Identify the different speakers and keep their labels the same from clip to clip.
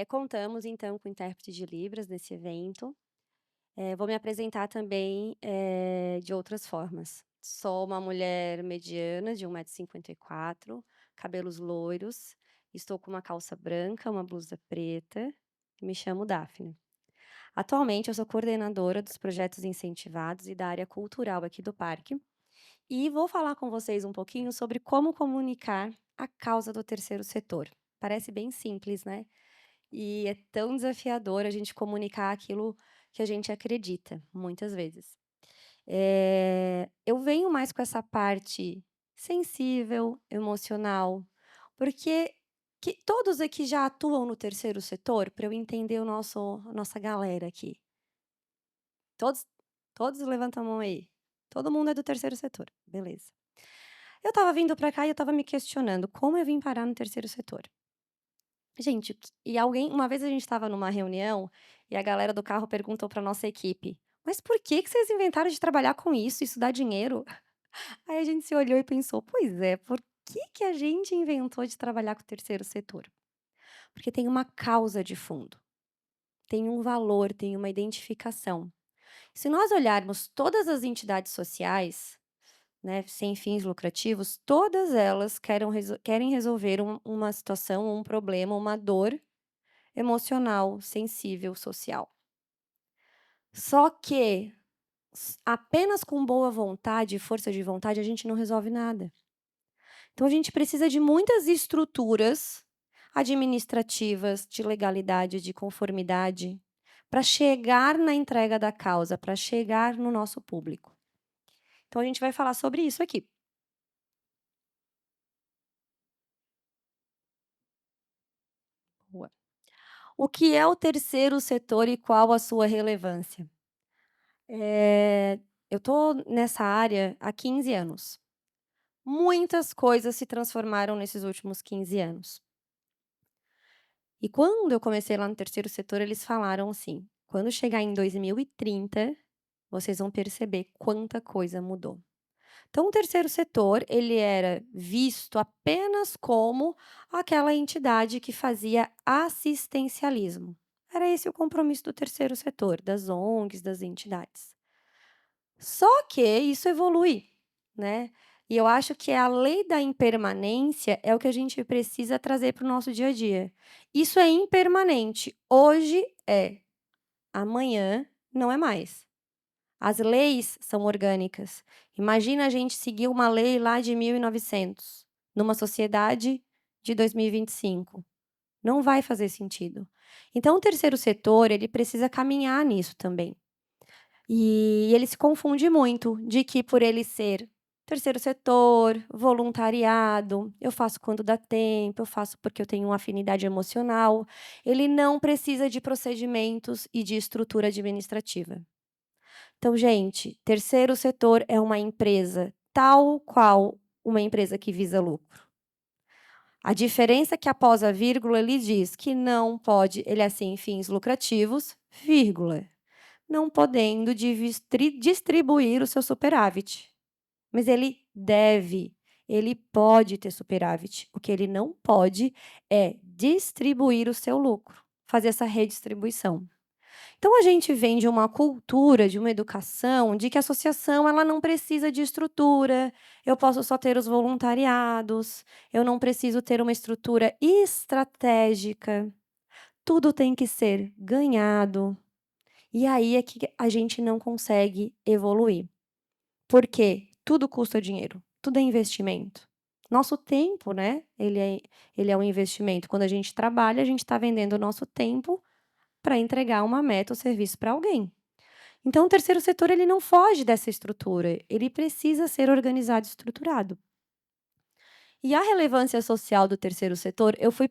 Speaker 1: Contamos então com intérprete de libras nesse evento. Vou me apresentar também, de outras formas. Sou uma mulher mediana de 1,54 m, cabelos loiros, estou com uma calça branca, uma blusa preta, e me chamo Dáfnia. Atualmente eu sou coordenadora dos projetos incentivados e da área cultural aqui do parque, e vou falar com vocês um pouquinho sobre como comunicar a causa do terceiro setor. Parece bem simples, né? E é tão desafiador a gente comunicar aquilo que a gente acredita, muitas vezes. Eu venho mais com essa parte sensível, emocional, porque todos aqui já atuam no terceiro setor, para eu entender a nossa galera aqui. Todos todos levantam a mão aí. Todo mundo é do terceiro setor, beleza. Eu estava vindo para cá e eu estava me questionando: "Como eu vim parar no terceiro setor?". Gente, alguém uma vez a gente estava numa reunião, e a galera do carro perguntou para nossa equipe: "Mas por que vocês inventaram de trabalhar com isso? Isso dá dinheiro?". Aí a gente se olhou e pensou: "Pois é, por que a gente inventou de trabalhar com o terceiro setor?". Porque tem uma causa de fundo, tem um valor, tem uma identificação. Se nós olharmos todas as entidades sociais, né, sem fins lucrativos, todas elas querem resolver uma situação, um problema, uma dor emocional, sensível, social. Só que apenas com boa vontade e força de vontade a gente não resolve nada. Então a gente precisa de muitas estruturas administrativas, de legalidade, de conformidade, para chegar na entrega da causa, para chegar no nosso público. Então a gente vai falar sobre isso aqui. Boa. O que é o terceiro setor e qual a sua relevância? Eh, eu estou nessa área há 15 anos. Muitas coisas se transformaram nesses últimos 15 anos. E quando eu comecei lá no terceiro setor, eles falaram assim: "Quando chegar em 2030, vocês vão perceber quanta coisa mudou". Então o terceiro setor, ele era visto apenas como aquela entidade que fazia assistencialismo. Era esse o compromisso do terceiro setor, das ONGs, das entidades. Só que isso evolui, né. E eu acho que a lei da impermanência é o que a gente precisa trazer para o nosso dia a dia. Isso é impermanente, hoje é, amanhã não é mais. As leis são orgânicas. Imagina a gente seguir uma lei lá de 1900, numa sociedade de 2025. Não vai fazer sentido. Então o terceiro setor, ele precisa caminhar nisso também. E ele se confunde muito, de que por ele ser terceiro setor, voluntariado, eu faço quando dá tempo, eu faço porque eu tenho uma afinidade emocional, ele não precisa de procedimentos e de estrutura administrativa. Então, gente, terceiro setor é uma empresa tal qual uma empresa que visa lucro. A diferença é que após a vírgula ele diz que não pode, ele é sem fins lucrativos, vírgula, não podendo distribuir o seu superávit. Mas ele pode ter superávit. O que ele não pode é distribuir o seu lucro, fazer essa redistribuição. Então a gente vem de uma cultura, de uma educação, de que a associação ela não precisa de estrutura, eu posso só ter os voluntariados, eu não preciso ter uma estrutura estratégica, tudo tem que ser ganhado. E aí é que a gente não consegue evoluir. Por quê? Tudo custa dinheiro, tudo é investimento. Nosso tempo, né, ele é um investimento. Quando a gente trabalha, a gente está vendendo o nosso tempo para entregar uma meta ou serviço para alguém. Então o terceiro setor ele não foge dessa estrutura, ele precisa ser organizado e estruturado. E a relevância social do terceiro setor, eu fui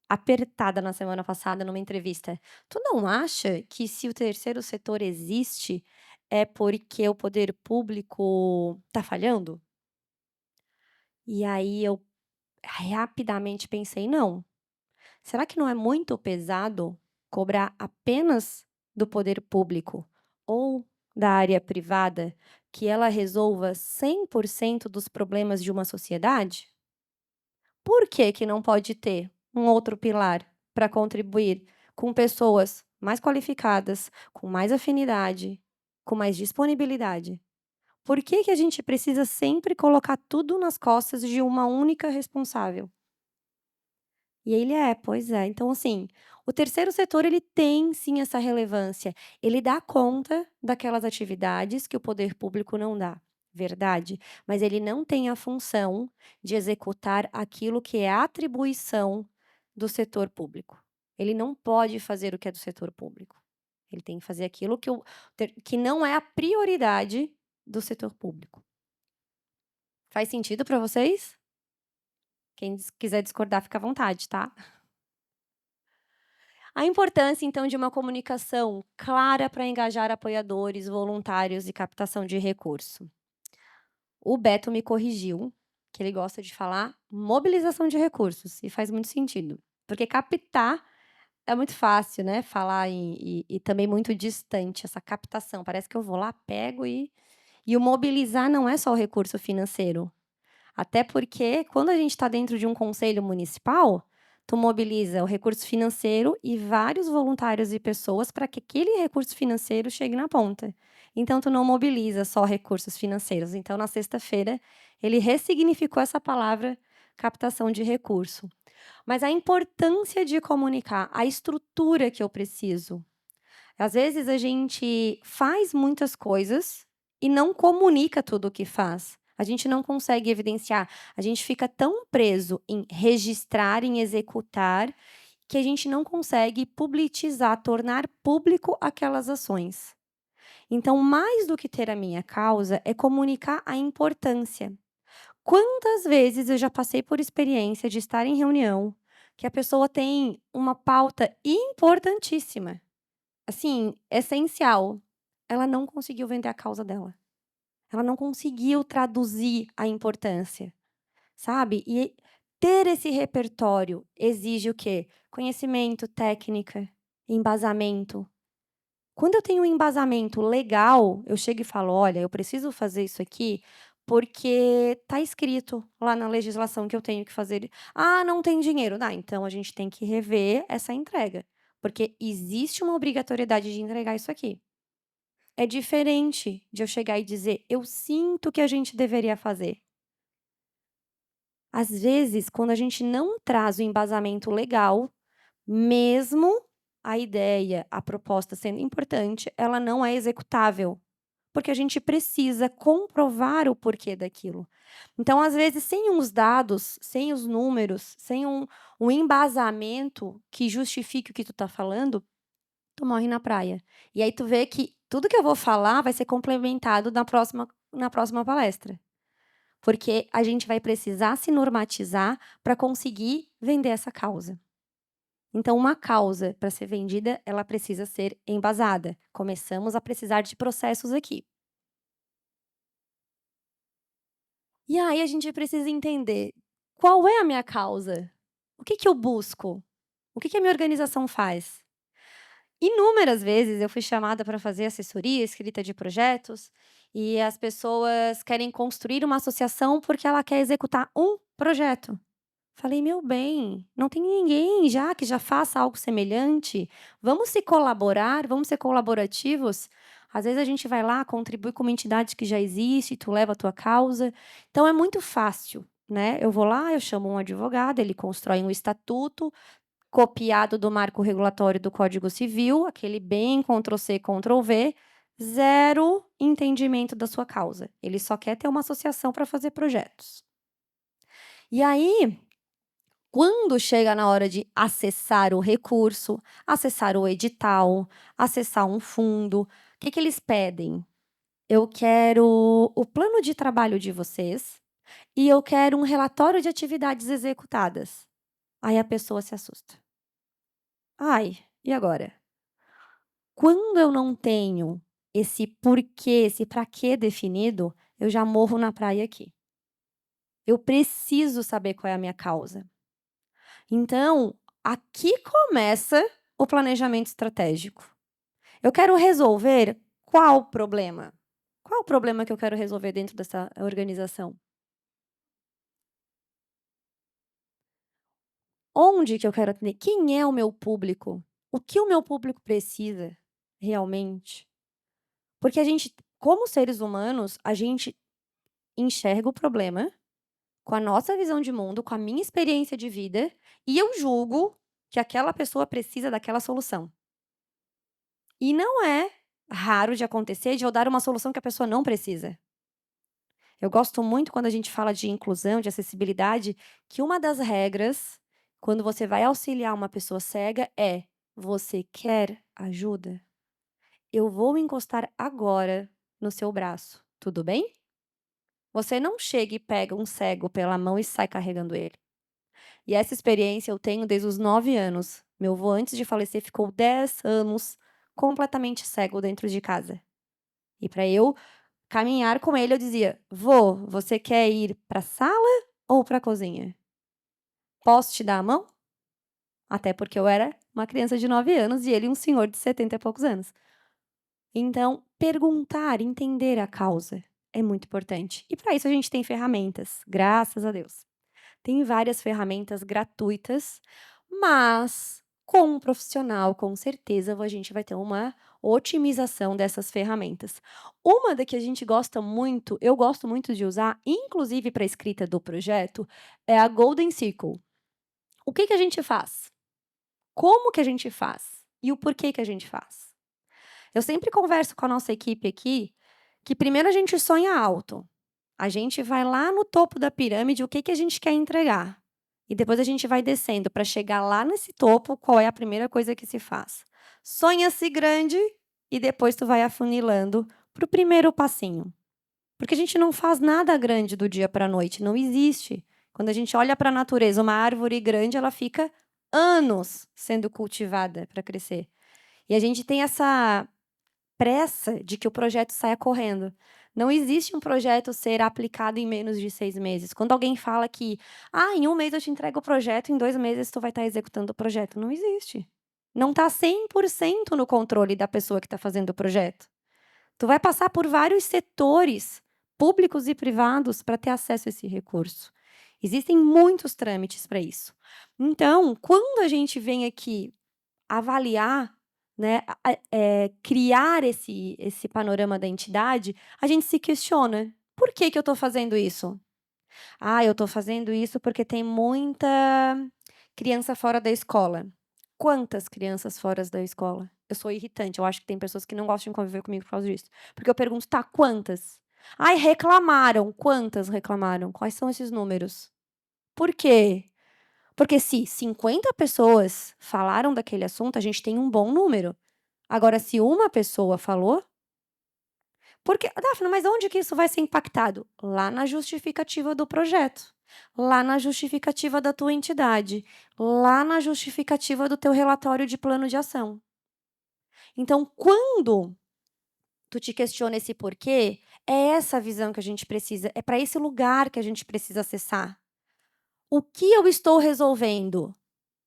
Speaker 1: apertada na semana passada numa entrevista. "Tu não acha que se o terceiro setor existe, é porque o poder público está falhando?". E aí eu rapidamente pensei: "Não, será que não é muito pesado cobrar apenas do poder público ou da área privada que ela resolva 100% dos problemas de uma sociedade? Por que que não pode ter um outro pilar?". para contribuir com pessoas mais qualificadas, com mais afinidade, com mais disponibilidade. Por que que a gente precisa sempre colocar tudo nas costas de uma única responsável? E ele pois é. Então, assim, o terceiro setor ele tem sim essa relevância. Ele dá conta daquelas atividades que o poder público não dá, verdade. Mas ele não tem a função de executar aquilo que é atribuição do setor público. Ele não pode fazer o que é do setor público. Ele tem que fazer aquilo que não é a prioridade do setor público. Faz sentido para vocês? Quem quiser discordar, fica à vontade, tá? A importância, então, de uma comunicação clara para engajar apoiadores, voluntários e captação de recurso. O Beto me corrigiu, que ele gosta de falar mobilização de recursos, e faz muito sentido, porque captar é muito fácil, né, falar e também muito distante, essa captação, parece que eu vou lá, pego e o mobilizar não é só o recurso financeiro, até porque quando a gente está dentro de um conselho municipal, tu mobiliza o recurso financeiro e vários voluntários e pessoas para que aquele recurso financeiro chegue na ponta. Então tu não mobiliza só recursos financeiros. Então na sexta-feira ele ressignificou essa palavra captação de recurso. Mas a importância de comunicar, a estrutura que eu preciso. Às vezes a gente faz muitas coisas e não comunica tudo o que faz. A gente não consegue evidenciar, a gente fica tão preso em registrar, em executar, que a gente não consegue publicizar, tornar público aquelas ações. Então, mais do que ter a minha causa, é comunicar a importância. Quantas vezes eu já passei por experiência de estar em reunião, que a pessoa tem uma pauta importantíssima, assim, essencial. Ela não conseguiu vender a causa dela. Ela não conseguiu traduzir a importância, sabe. E ter esse repertório exige o quê? Conhecimento, técnica, embasamento. Quando eu tenho um embasamento legal, eu chego e falo: "Olha, eu preciso fazer isso aqui, porque está escrito lá na legislação que eu tenho que fazer". "Ah, não tem dinheiro". "Ah, então a gente tem que rever essa entrega, porque existe uma obrigatoriedade de entregar isso aqui". É diferente de eu chegar e dizer: "Eu sinto que a gente deveria fazer". Às vezes, quando a gente não traz o embasamento legal, mesmo a ideia, a proposta sendo importante, ela não é executável, porque a gente precisa comprovar o porquê daquilo. Então, às vezes, sem os dados, sem os números, sem um embasamento que justifique o que tu está falando, tu morre na praia. E aí tu vê que tudo que eu vou falar vai ser complementado na próxima palestra, porque a gente vai precisar se normatizar para conseguir vender essa causa. Então uma causa para ser vendida, ela precisa ser embasada. Começamos a precisar de processos aqui. E aí a gente precisa entender, qual é a minha causa? O que que eu busco? O que que a minha organização faz? Inúmeras vezes eu fui chamada para fazer assessoria, escrita de projetos, e as pessoas querem construir uma associação porque ela quer executar um projeto. Falei: "Meu bem, não tem ninguém já que já faça algo semelhante? Vamos se colaborar, vamos ser colaborativos?". Às vezes a gente vai lá, contribui com uma entidade que já existe, tu leva a tua causa. Então é muito fácil, né, eu vou lá, eu chamo um advogado, ele constrói um estatuto, copiado do marco regulatório do Código Civil, aquele bem Ctrl C, Ctrl V, zero entendimento da sua causa. Ele só quer ter uma associação para fazer projetos. E aí, quando chega na hora de acessar o recurso, acessar o edital, acessar um fundo, o que que eles pedem? "Eu quero o plano de trabalho de vocês e eu quero um relatório de atividades executadas". Aí a pessoa se assusta. "Ai, e agora?". Quando eu não tenho esse porquê, esse pra quê definido, eu já morro na praia aqui. Eu preciso saber qual é a minha causa. Então, aqui começa o planejamento estratégico. Eu quero resolver qual problema? Qual o problema que eu quero resolver dentro dessa organização? Onde que eu quero atender? Quem é o meu público? O que o meu público precisa realmente? Porque a gente, como seres humanos, a gente enxerga o problema com a nossa visão de mundo, com a minha experiência de vida, e eu julgo que aquela pessoa precisa daquela solução. E não é raro de acontecer de eu dar uma solução que a pessoa não precisa. Eu gosto muito quando a gente fala de inclusão, de acessibilidade, que uma das regras, quando você vai auxiliar uma pessoa cega, é: "Você quer ajuda? Eu vou encostar agora no seu braço, tudo bem?". Você não chega e pega um cego pela mão e sai carregando ele. E essa experiência eu tenho desde os 9 anos. Meu avô, antes de falecer, ficou 10 anos completamente cego dentro de casa. E para eu caminhar com ele, eu dizia: "Vô, você quer ir para a sala ou para a cozinha? Posso te dar a mão?". Até porque eu era uma criança de 9 anos e ele um senhor de 70 e poucos anos. Então, perguntar, entender a causa é muito importante. E para isso a gente tem ferramentas, graças a Deus. Tem várias ferramentas gratuitas, mas com um profissional, com certeza, a gente vai ter uma otimização dessas ferramentas. Uma da que a gente gosta muito, eu gosto muito de usar, inclusive para a escrita do projeto, é a Golden Circle. O que que a gente faz? Como que a gente faz? E o porquê que a gente faz? Eu sempre converso com a nossa equipe aqui que primeiro a gente sonha alto. A gente vai lá no topo da pirâmide, o que que a gente quer entregar. E depois a gente vai descendo para chegar lá nesse topo, qual é a primeira coisa que se faz? Sonha-se grande e depois tu vai afunilando para o primeiro passinho. Porque a gente não faz nada grande do dia para a noite, não existe. Quando a gente olha para a natureza, uma árvore grande, ela fica anos sendo cultivada para crescer. E a gente tem essa pressa de que o projeto saia correndo. Não existe um projeto ser aplicado em menos de 6 meses. Quando alguém fala que: "Ah, em 1 mês eu te entrego o projeto, em 2 meses tu vai estar executando o projeto", não existe. Não está 100% no controle da pessoa que está fazendo o projeto. Tu vai passar por vários setores, públicos e privados, para ter acesso a esse recurso. Existem muitos trâmites para isso. Então, quando a gente vem aqui avaliar, né, criar esse panorama da entidade, a gente se questiona: "Por que que eu estou fazendo isso?". "Ah, eu estou fazendo isso porque tem muita criança fora da escola". Quantas crianças fora da escola? Eu sou irritante, eu acho que tem pessoas que não gostam de conviver comigo por causa disso. Porque eu pergunto: "Tá, quantas?". "Ai, reclamaram". Quantas reclamaram? Quais são esses números? Por quê? Porque se 50 pessoas falaram daquele assunto, a gente tem um bom número. Agora, se uma pessoa falou, porque, Dafna, mas onde que isso vai ser impactado? Lá na justificativa do projeto, lá na justificativa da tua entidade, lá na justificativa do teu relatório de plano de ação. Então, quando tu te questiona esse porquê, é essa visão que a gente precisa, é para esse lugar que a gente precisa acessar. O que eu estou resolvendo?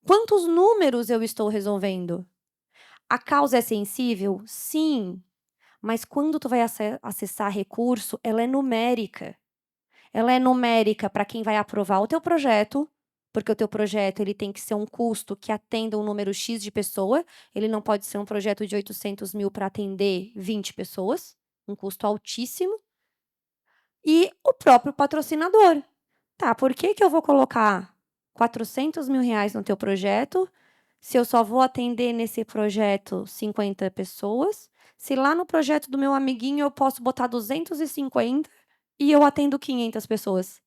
Speaker 1: Quantos números eu estou resolvendo? A causa é sensível? Sim, mas quando tu vai acessar recurso, ela é numérica. Ela é numérica para quem vai aprovar o teu projeto, porque o teu projeto ele tem que ser um custo que atenda um número X de pessoa, ele não pode ser um projeto de 800.000 para atender 20 pessoas, um custo altíssimo. E o próprio patrocinador. Tá, por que que eu vou colocar 400.000 reais no teu projeto, se eu só vou atender nesse projeto 50 pessoas, se lá no projeto do meu amiguinho eu posso botar 250 e eu atendo 500 pessoas?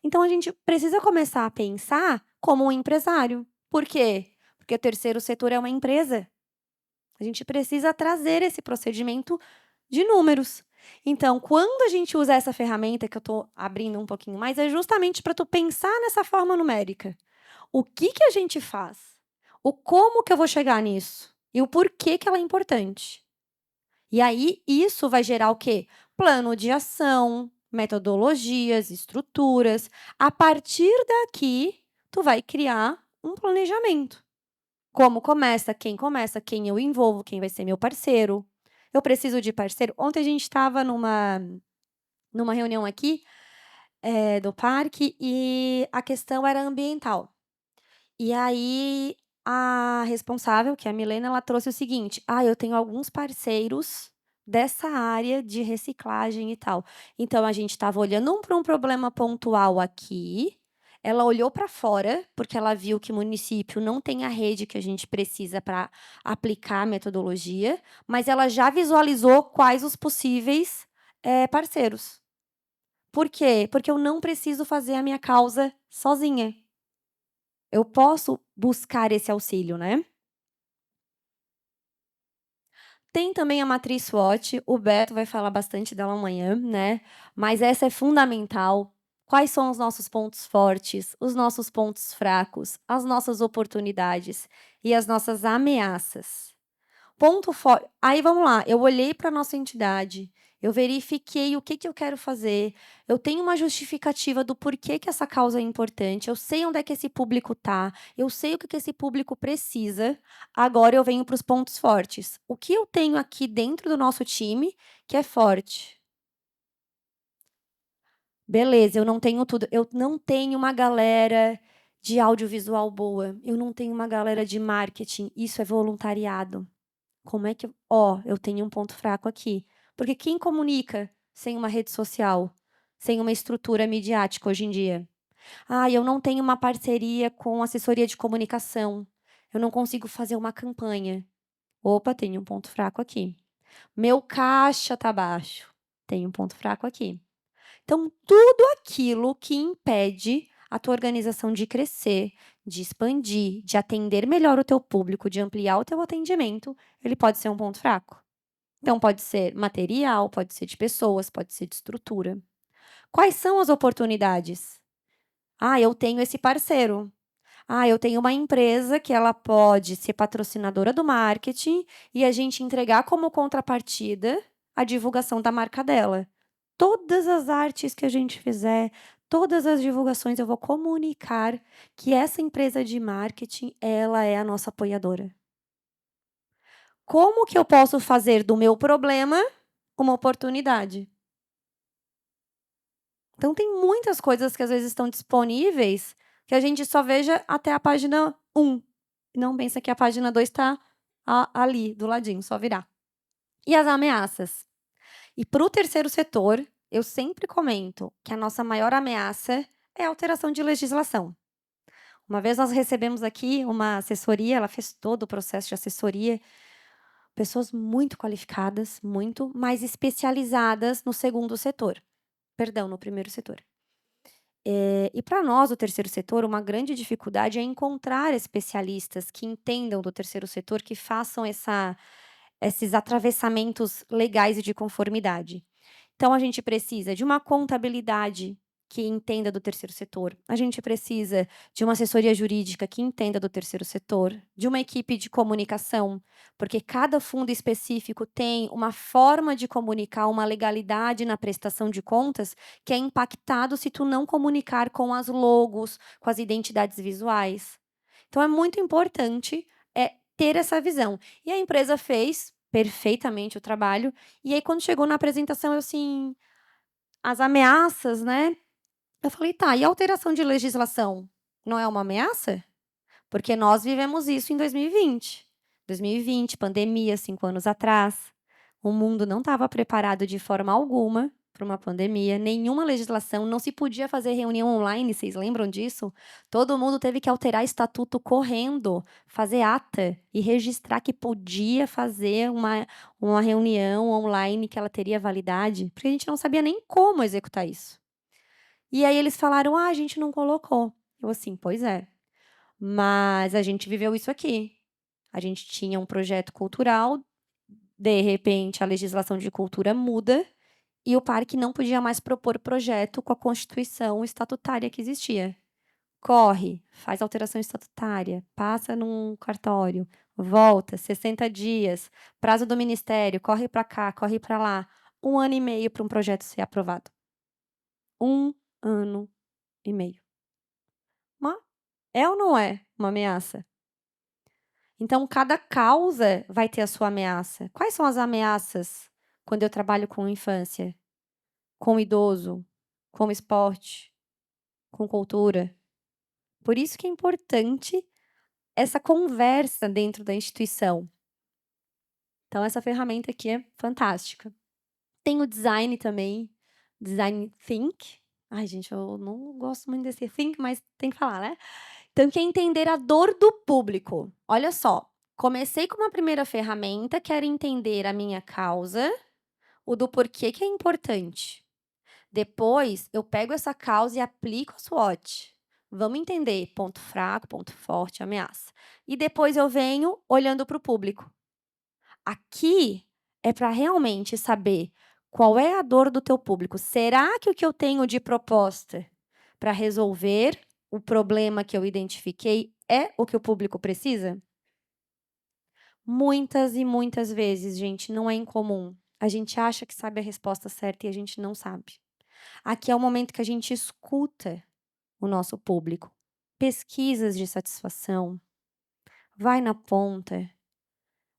Speaker 1: Então a gente precisa começar a pensar como um empresário. Por quê? Porque o terceiro setor é uma empresa. A gente precisa trazer esse procedimento de números. Então, quando a gente usa essa ferramenta, que eu estou abrindo um pouquinho mais, é justamente para tu pensar nessa forma numérica. O que que a gente faz? O como que eu vou chegar nisso? E o porquê que ela é importante. E aí, isso vai gerar o quê? Plano de ação, metodologias, estruturas. A partir daqui, tu vai criar um planejamento. Como começa, quem eu envolvo, quem vai ser meu parceiro. Eu preciso de parceiro. Ontem a gente estava numa reunião aqui, do parque, e a questão era ambiental. E aí, a responsável, que é a Milena, ela trouxe o seguinte: "Ah, eu tenho alguns parceiros dessa área de reciclagem e tal". Então a gente estava olhando para um problema pontual aqui, ela olhou para fora, porque ela viu que o município não tem a rede que a gente precisa para aplicar a metodologia, mas ela já visualizou quais os possíveis, parceiros. Por quê? Porque eu não preciso fazer a minha causa sozinha. Eu posso buscar esse auxílio, né. Tem também a matriz SWOT, o Beto vai falar bastante dela amanhã, né, mas essa é fundamental. Quais são os nossos pontos fortes, os nossos pontos fracos, as nossas oportunidades e as nossas ameaças. Ponto for aí vamos lá, eu olhei para nossa entidade, eu verifiquei o que que eu quero fazer, eu tenho uma justificativa do porquê que essa causa é importante, eu sei onde é que esse público tá, eu sei o que que esse público precisa, agora eu venho para os pontos fortes. O que eu tenho aqui dentro do nosso time que é forte? Beleza, eu não tenho tudo, eu não tenho uma galera de audiovisual boa, eu não tenho uma galera de marketing, isso é voluntariado. Como é que eu tenho um ponto fraco aqui, porque quem comunica sem uma rede social, sem uma estrutura midiática hoje em dia? "Ah, eu não tenho uma parceria com assessoria de comunicação, eu não consigo fazer uma campanha". Opa, tenho um ponto fraco aqui. "Meu caixa tá baixo", tenho um ponto fraco aqui. Então, tudo aquilo que impede a tua organização de crescer, de expandir, de atender melhor o teu público, de ampliar o teu atendimento, ele pode ser um ponto fraco. Então, pode ser material, pode ser de pessoas, pode ser de estrutura. Quais são as oportunidades? Ah, eu tenho esse parceiro. Ah, eu tenho uma empresa que ela pode ser patrocinadora do marketing e a gente entregar como contrapartida a divulgação da marca dela. Todas as artes que a gente fizer, todas as divulgações, eu vou comunicar que essa empresa de marketing, ela é a nossa apoiadora. Como que eu posso fazer do meu problema uma oportunidade? Então tem muitas coisas que às vezes estão disponíveis, que a gente só veja até a página 1, e não pensa que a página 2 está ali do ladinho, só virar. E as ameaças? E para o terceiro setor, eu sempre comento que a nossa maior ameaça é a alteração de legislação. Uma vez nós recebemos aqui uma assessoria, ela fez todo o processo de assessoria, pessoas muito qualificadas, muito, mas especializadas no segundo setor, perdão, no primeiro setor. E para nós, do terceiro setor, uma grande dificuldade é encontrar especialistas que entendam do terceiro setor, que façam esses atravessamentos legais e de conformidade. Então a gente precisa de uma contabilidade que entenda do terceiro setor, a gente precisa de uma assessoria jurídica que entenda do terceiro setor, de uma equipe de comunicação, porque cada fundo específico tem uma forma de comunicar, uma legalidade na prestação de contas que é impactado se tu não comunicar com as logos, com as identidades visuais. Então é muito importante, ter essa visão. E a empresa fez perfeitamente o trabalho, e aí quando chegou na apresentação eu assim, as ameaças, né, eu falei: "Tá, e a alteração de legislação, não é uma ameaça?" Porque nós vivemos isso em 2020. 2020, pandemia, 5 anos atrás. O mundo não estava preparado de forma alguma para uma pandemia, nenhuma legislação, não se podia fazer reunião online, vocês lembram disso? Todo mundo teve que alterar estatuto correndo, fazer ata e registrar que podia fazer uma reunião online que ela teria validade, porque a gente não sabia nem como executar isso. E aí eles falaram: "Ah, a gente não colocou". Eu assim: "Pois é, mas a gente viveu isso aqui. A gente tinha um projeto cultural, de repente a legislação de cultura muda e o parque não podia mais propor projeto com a constituição estatutária que existia. Corre, faz alteração estatutária, passa num cartório, volta, 60 dias, prazo do ministério, corre para cá, corre para lá. 1 ano e meio para um projeto ser aprovado. 1 ano e meio. Ma É ou não é uma ameaça? Então, cada causa vai ter a sua ameaça. Quais são as ameaças quando eu trabalho com infância, com idoso, com esporte, com cultura? Por isso que é importante essa conversa dentro da instituição. Então essa ferramenta aqui é fantástica. Tem o design também, design think. Ai gente, eu não gosto muito desse think, mas tem que falar, né. Então que é entender a dor do público. Olha só, comecei com uma primeira ferramenta que era entender a minha causa, o do porquê que é importante. Depois eu pego essa causa e aplico a SWOT. Vamos entender ponto fraco, ponto forte, ameaça. E depois eu venho olhando para o público. Aqui é para realmente saber qual é a dor do teu público. Será que o que eu tenho de proposta para resolver o problema que eu identifiquei é o que o público precisa? Muitas e muitas vezes, gente, não é incomum. A gente acha que sabe a resposta certa e a gente não sabe. Aqui é o momento que a gente escuta o nosso público. Pesquisas de satisfação, vai na ponta.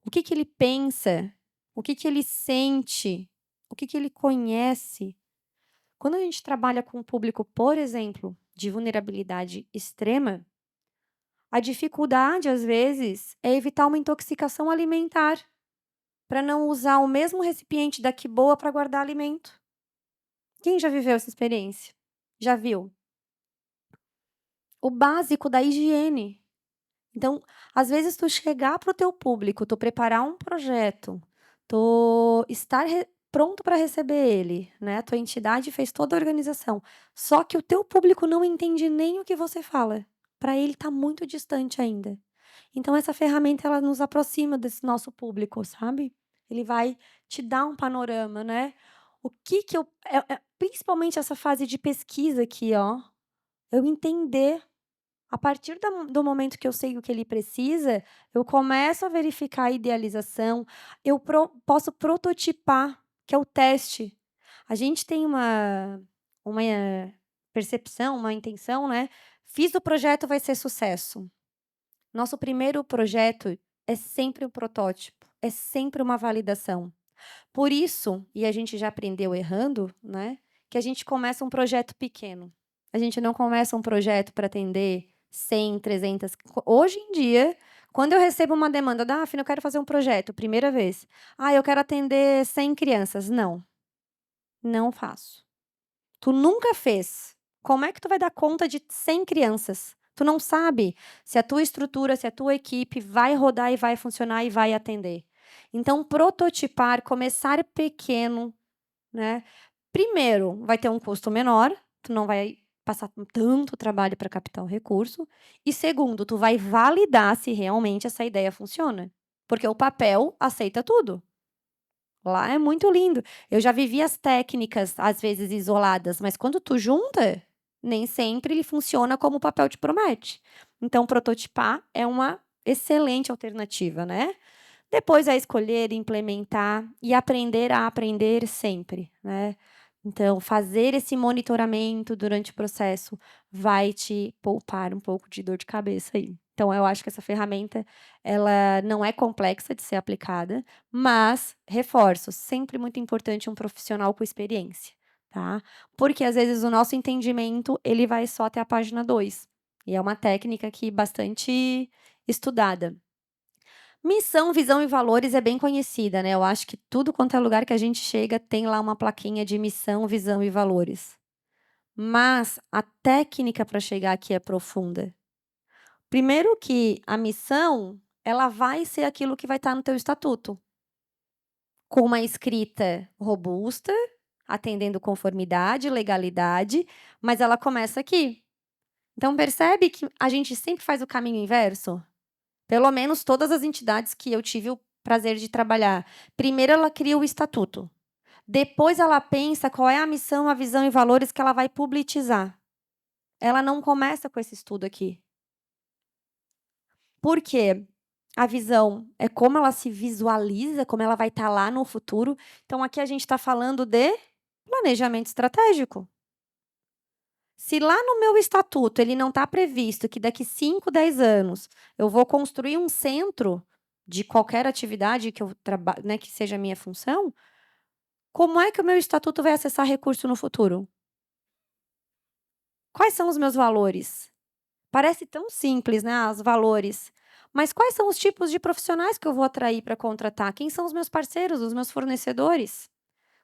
Speaker 1: O que que ele pensa? O que que ele sente? O que que ele conhece? Quando a gente trabalha com um público, por exemplo, de vulnerabilidade extrema, a dificuldade, às vezes, é evitar uma intoxicação alimentar, para não usar o mesmo recipiente da boa para guardar alimento. Quem já viveu essa experiência? Já viu? O básico da higiene. Então, às vezes tu chegar para o teu público, tu preparar um projeto, tu estar pronto para receber ele, né, a tua entidade fez toda a organização, só que o teu público não entende nem o que você fala, para ele está muito distante ainda. Então essa ferramenta ela nos aproxima desse nosso público, sabe. Ele vai te dar um panorama, né. O que que eu principalmente essa fase de pesquisa aqui, ó, eu entender a partir do momento que eu sei o que ele precisa, eu começo a verificar a idealização, eu posso prototipar, que é o teste. A gente tem uma percepção, uma intenção, né, fiz o projeto, vai ser sucesso. Nosso primeiro projeto é sempre um protótipo, é sempre uma validação. Por isso, e a gente já aprendeu errando, né, que a gente começa um projeto pequeno. A gente não começa um projeto para atender 100, 300. Hoje em dia, quando eu recebo uma demanda: "Dafne, eu quero fazer um projeto", primeira vez. "Ah, eu quero atender 100 crianças". Não, não faço. Tu nunca fez. Como é que tu vai dar conta de 100 crianças? Tu não sabe se a tua estrutura, se a tua equipe vai rodar e vai funcionar e vai atender. Então, prototipar, começar pequeno, né. Primeiro, vai ter um custo menor, tu não vai passar por tanto trabalho para captar o recurso. E segundo, tu vai validar se realmente essa ideia funciona, porque o papel aceita tudo. Lá é muito lindo. Eu já vivi as técnicas, às vezes isoladas, mas quando tu junta, nem sempre ele funciona como o papel te promete. Então prototipar é uma excelente alternativa, né. Depois é escolher, implementar e aprender a aprender sempre, né. Então fazer esse monitoramento durante o processo vai te poupar um pouco de dor de cabeça aí. Então eu acho que essa ferramenta, ela não é complexa de ser aplicada, mas, reforço, sempre muito importante um profissional com experiência, tá. Porque às vezes o nosso entendimento, ele vai só até a página 2, e é uma técnica que bastante estudada. Missão, visão e valores é bem conhecida, né, eu acho que tudo quanto é lugar que a gente chega tem lá uma plaquinha de missão, visão e valores. Mas a técnica para chegar aqui é profunda. Primeiro que a missão, ela vai ser aquilo que vai estar no teu estatuto, com uma escrita robusta, atendendo conformidade, legalidade, mas ela começa aqui. Então percebe que a gente sempre faz o caminho inverso? Pelo menos todas as entidades que eu tive o prazer de trabalhar. Primeiro ela cria o estatuto, depois ela pensa qual é a missão, a visão e valores que ela vai publicizar. Ela não começa com esse estudo aqui. Por quê? A visão é como ela se visualiza, como ela vai estar lá no futuro. Então aqui a gente está falando de planejamento estratégico. Se lá no meu estatuto ele não está previsto que daqui 5, 10 anos eu vou construir um centro de qualquer atividade que eu trabalhe, né, que seja a minha função, como é que o meu estatuto vai acessar recurso no futuro? Quais são os meus valores? Parece tão simples, né, os valores, Mas quais são os tipos de profissionais que eu vou atrair para contratar? Quem são os meus parceiros, os meus fornecedores?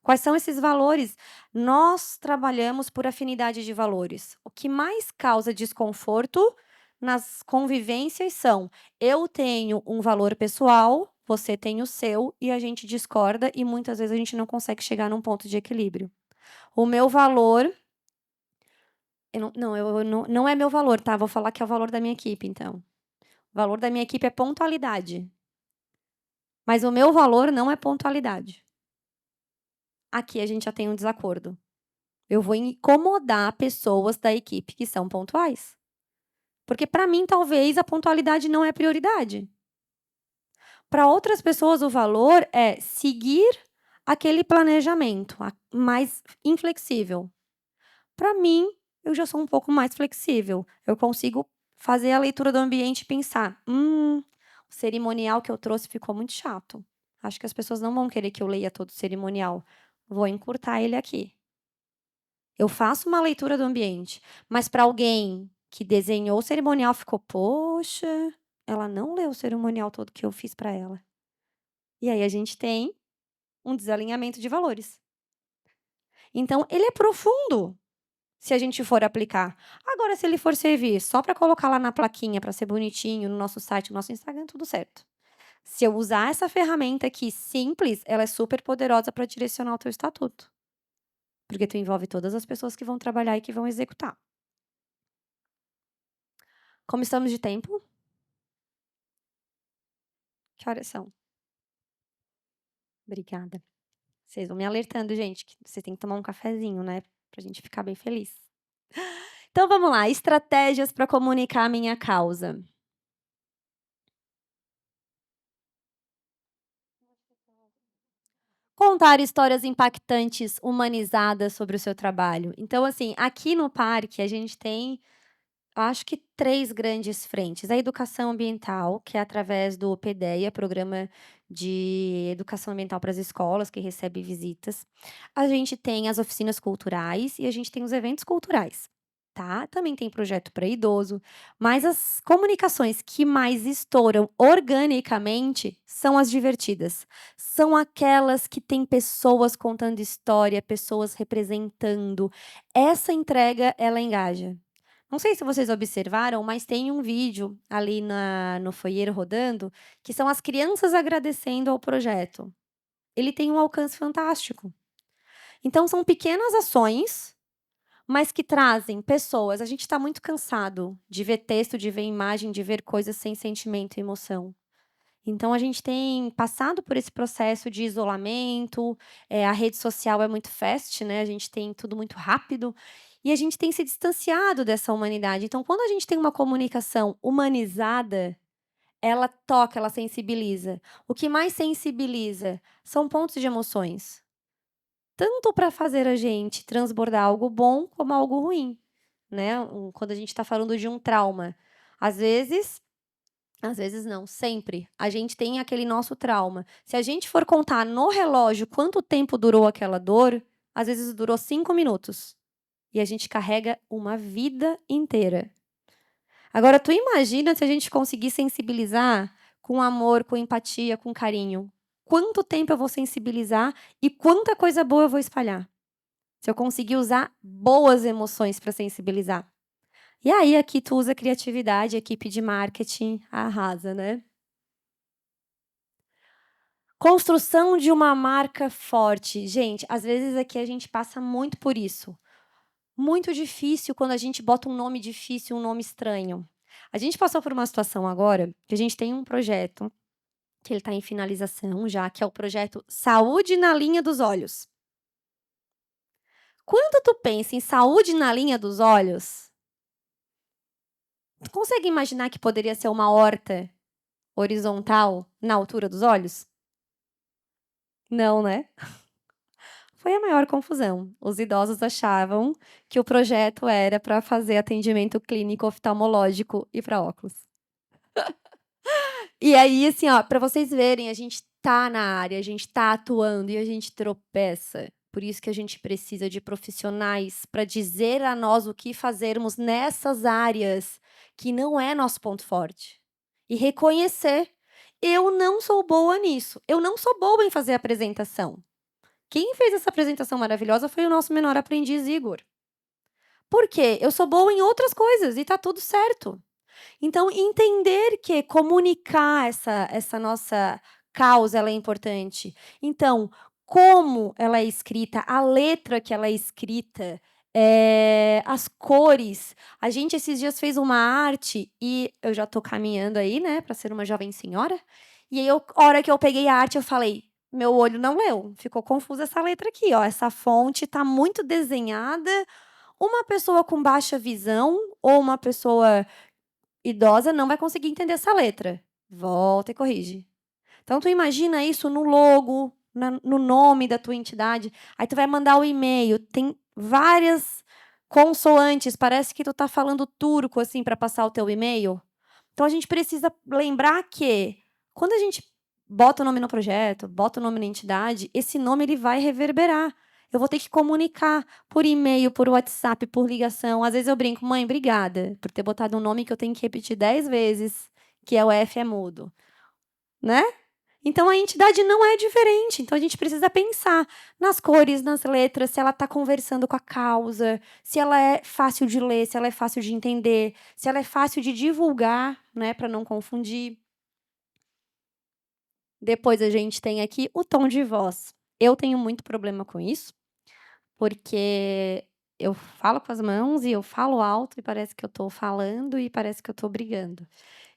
Speaker 1: Quais são esses valores? Nós trabalhamos por afinidade de valores. O que mais causa desconforto nas convivências são: eu tenho um valor pessoal, você tem o seu e a gente discorda e muitas vezes a gente não consegue chegar num ponto de equilíbrio. O meu valor eu não é meu valor, tá, vou falar que é o valor da minha equipe então. O valor da minha equipe é pontualidade, mas o meu valor não é pontualidade. Aqui a gente já tem um desacordo. Eu vou incomodar pessoas da equipe que são pontuais. Porque para mim, talvez, a pontualidade não é prioridade. Para outras pessoas, o valor é seguir aquele planejamento mais inflexível. Para mim, eu já sou um pouco mais flexível. Eu consigo fazer a leitura do ambiente e pensar: o cerimonial que eu trouxe ficou muito chato. Acho que as pessoas não vão querer que eu leia todo o cerimonial. Vou encurtar ele aqui. Eu faço uma leitura do ambiente, mas para alguém que desenhou o cerimonial ficou: "Poxa, ela não leu o cerimonial todo que eu fiz para ela". E aí a gente tem um desalinhamento de valores. Então ele é profundo, se a gente for aplicar. Agora se ele for servir só para colocar lá na plaquinha, para ser bonitinho no nosso site, no nosso Instagram, tudo certo. Se eu usar essa ferramenta aqui simples, ela é super poderosa para direcionar o teu estatuto, porque tu envolve todas as pessoas que vão trabalhar e que vão executar. Como estamos de tempo? Que horas são? Obrigada. Vocês vão me alertando, gente, que vocês têm que tomar um cafezinho, né, pra gente ficar bem feliz. Então vamos lá, estratégias para comunicar a minha causa. Contar histórias impactantes, humanizadas sobre o seu trabalho. Então, assim, aqui no parque a gente tem, acho que 3 grandes frentes. A educação ambiental, que é através do PEDEA, Programa de Educação Ambiental para as Escolas, que recebe visitas. A gente tem as oficinas culturais e a gente tem os eventos culturais, tá. Também tem projeto para idoso, mas as comunicações que mais estouram organicamente são as divertidas. São aquelas que têm pessoas contando história, pessoas representando. Essa entrega, ela engaja. Não sei se vocês observaram, mas tem um vídeo ali no foyer rodando, que são as crianças agradecendo ao projeto. Ele tem um alcance fantástico. Então são pequenas ações, mas que trazem pessoas. A gente está muito cansado de ver texto, de ver imagem, de ver coisas sem sentimento e emoção. Então a gente tem passado por esse processo de isolamento, a rede social é muito fast, né, a gente tem tudo muito rápido, e a gente tem se distanciado dessa humanidade. Então quando a gente tem uma comunicação humanizada, ela toca, ela sensibiliza. O que mais sensibiliza são pontos de emoções, tanto para fazer a gente transbordar algo bom como algo ruim, né, quando a gente está falando de um trauma. Às vezes não, sempre. A gente tem aquele nosso trauma. Se a gente for contar no relógio quanto tempo durou aquela dor, às vezes durou 5 minutos. E a gente carrega uma vida inteira. Agora, tu imagina se a gente conseguir sensibilizar com amor, com empatia, com carinho. Quanto tempo eu vou sensibilizar e quanta coisa boa eu vou espalhar. Se eu conseguir usar boas emoções para sensibilizar. E aí, aqui tu usa criatividade, a equipe de marketing arrasa, né? Construção de uma marca forte. Gente, às vezes aqui a gente passa muito por isso. Muito difícil quando a gente bota um nome difícil, um nome estranho. A gente passou por uma situação agora que a gente tem um projeto que ele está em finalização já, que é o projeto Saúde na Linha dos Olhos. Quando tu pensa em saúde na linha dos olhos, tu consegue imaginar que poderia ser uma horta horizontal na altura dos olhos? Não, né? Foi a maior confusão. Os idosos achavam que o projeto era para fazer atendimento clínico oftalmológico e para óculos. E aí, assim, ó, para vocês verem, a gente tá na área, a gente tá atuando e a gente tropeça. Por isso que a gente precisa de profissionais para dizer a nós o que fazermos nessas áreas que não é nosso ponto forte. e reconhecer: "Eu não sou boa nisso, eu não sou boa em fazer apresentação". Quem fez essa apresentação maravilhosa foi o nosso menor aprendiz Igor. Por quê? Eu sou boa em outras coisas e tá tudo certo. Então, entender que comunicar essa nossa causa, ela é importante. Então, como ela é escrita, a letra que ela é escrita, as cores. A gente esses dias fez uma arte e eu já estou caminhando aí, né, para ser uma jovem senhora, e aí a hora que eu peguei a arte eu falei: "Meu olho não leu, ficou confusa essa letra aqui, ó, essa fonte está muito desenhada, uma pessoa com baixa visão ou uma pessoa idosa não vai conseguir entender essa letra. Volta e corrige". Então tu imagina isso no logo, no nome da tua entidade, aí tu vai mandar o e-mail, tem várias consoantes, parece que tu tá falando turco, assim, para passar o teu e-mail. Então a gente precisa lembrar que, quando a gente bota o nome no projeto, bota o nome na entidade, esse nome ele vai reverberar. Eu vou ter que comunicar por e-mail, por WhatsApp, por ligação. Às vezes eu brinco: "Mãe, obrigada por ter botado um nome que eu tenho que repetir 10 vezes, que é o F é mudo", né? Então a entidade não é diferente, então a gente precisa pensar nas cores, nas letras, se ela está conversando com a causa, se ela é fácil de ler, se ela é fácil de entender, se ela é fácil de divulgar, né, para não confundir. Depois a gente tem aqui o tom de voz. Eu tenho muito problema com isso, porque eu falo com as mãos e eu falo alto e parece que eu estou falando e parece que eu estou brigando.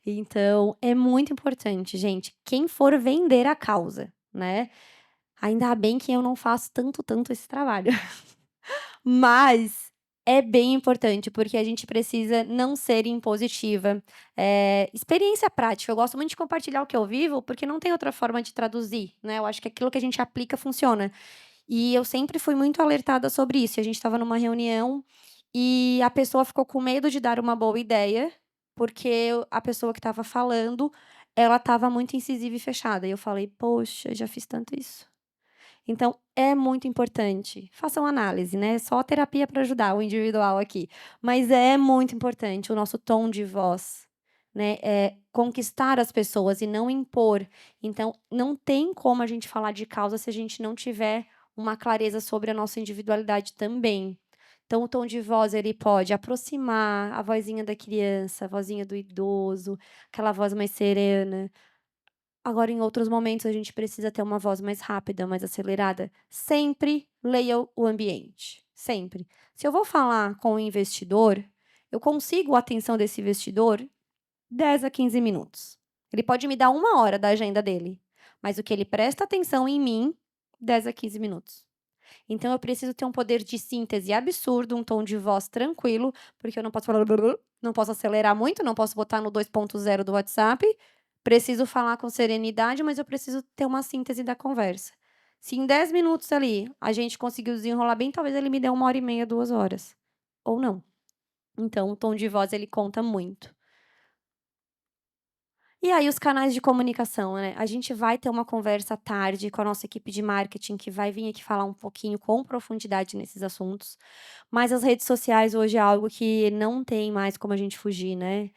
Speaker 1: Então, é muito importante, gente, quem for vender a causa, né. Ainda bem que eu não faço tanto esse trabalho. Mas é bem importante, porque a gente precisa não ser impositiva. Experiência prática, eu gosto muito de compartilhar o que eu vivo, porque não tem outra forma de traduzir, né, eu acho que aquilo que a gente aplica funciona. E eu sempre fui muito alertada sobre isso, a gente estava numa reunião, e a pessoa ficou com medo de dar uma boa ideia, porque a pessoa que estava falando, ela estava muito incisiva e fechada, e eu falei: "Poxa, já fiz tanto isso". Então, é muito importante. Façam análise, né, só terapia para ajudar o individual aqui. Mas é muito importante o nosso tom de voz, né, conquistar as pessoas e não impor. Então, não tem como a gente falar de causa se a gente não tiver uma clareza sobre a nossa individualidade também. Então, o tom de voz, ele pode aproximar a vozinha da criança, a vozinha do idoso, aquela voz mais serena. Agora, em outros momentos, a gente precisa ter uma voz mais rápida, mais acelerada. Sempre leia o ambiente, sempre. Se eu vou falar com o investidor, eu consigo a atenção desse investidor 10 a 15 minutos. Ele pode me dar 1 hora da agenda dele, mas o que ele presta atenção em mim, 10 a 15 minutos. Então eu preciso ter um poder de síntese absurdo, um tom de voz tranquilo, porque eu não posso falar não posso acelerar muito, não posso botar no 2.0 do WhatsApp, preciso falar com serenidade, mas eu preciso ter uma síntese da conversa. Se em 10 minutos ali a gente conseguiu desenrolar bem, talvez ele me dê 1 hora e meia, 2 horas, ou não. Então o tom de voz ele conta muito. E aí os canais de comunicação, né, a gente vai ter uma conversa à tarde com a nossa equipe de marketing que vai vir aqui falar um pouquinho com profundidade nesses assuntos, mas as redes sociais hoje é algo que não tem mais como a gente fugir, né.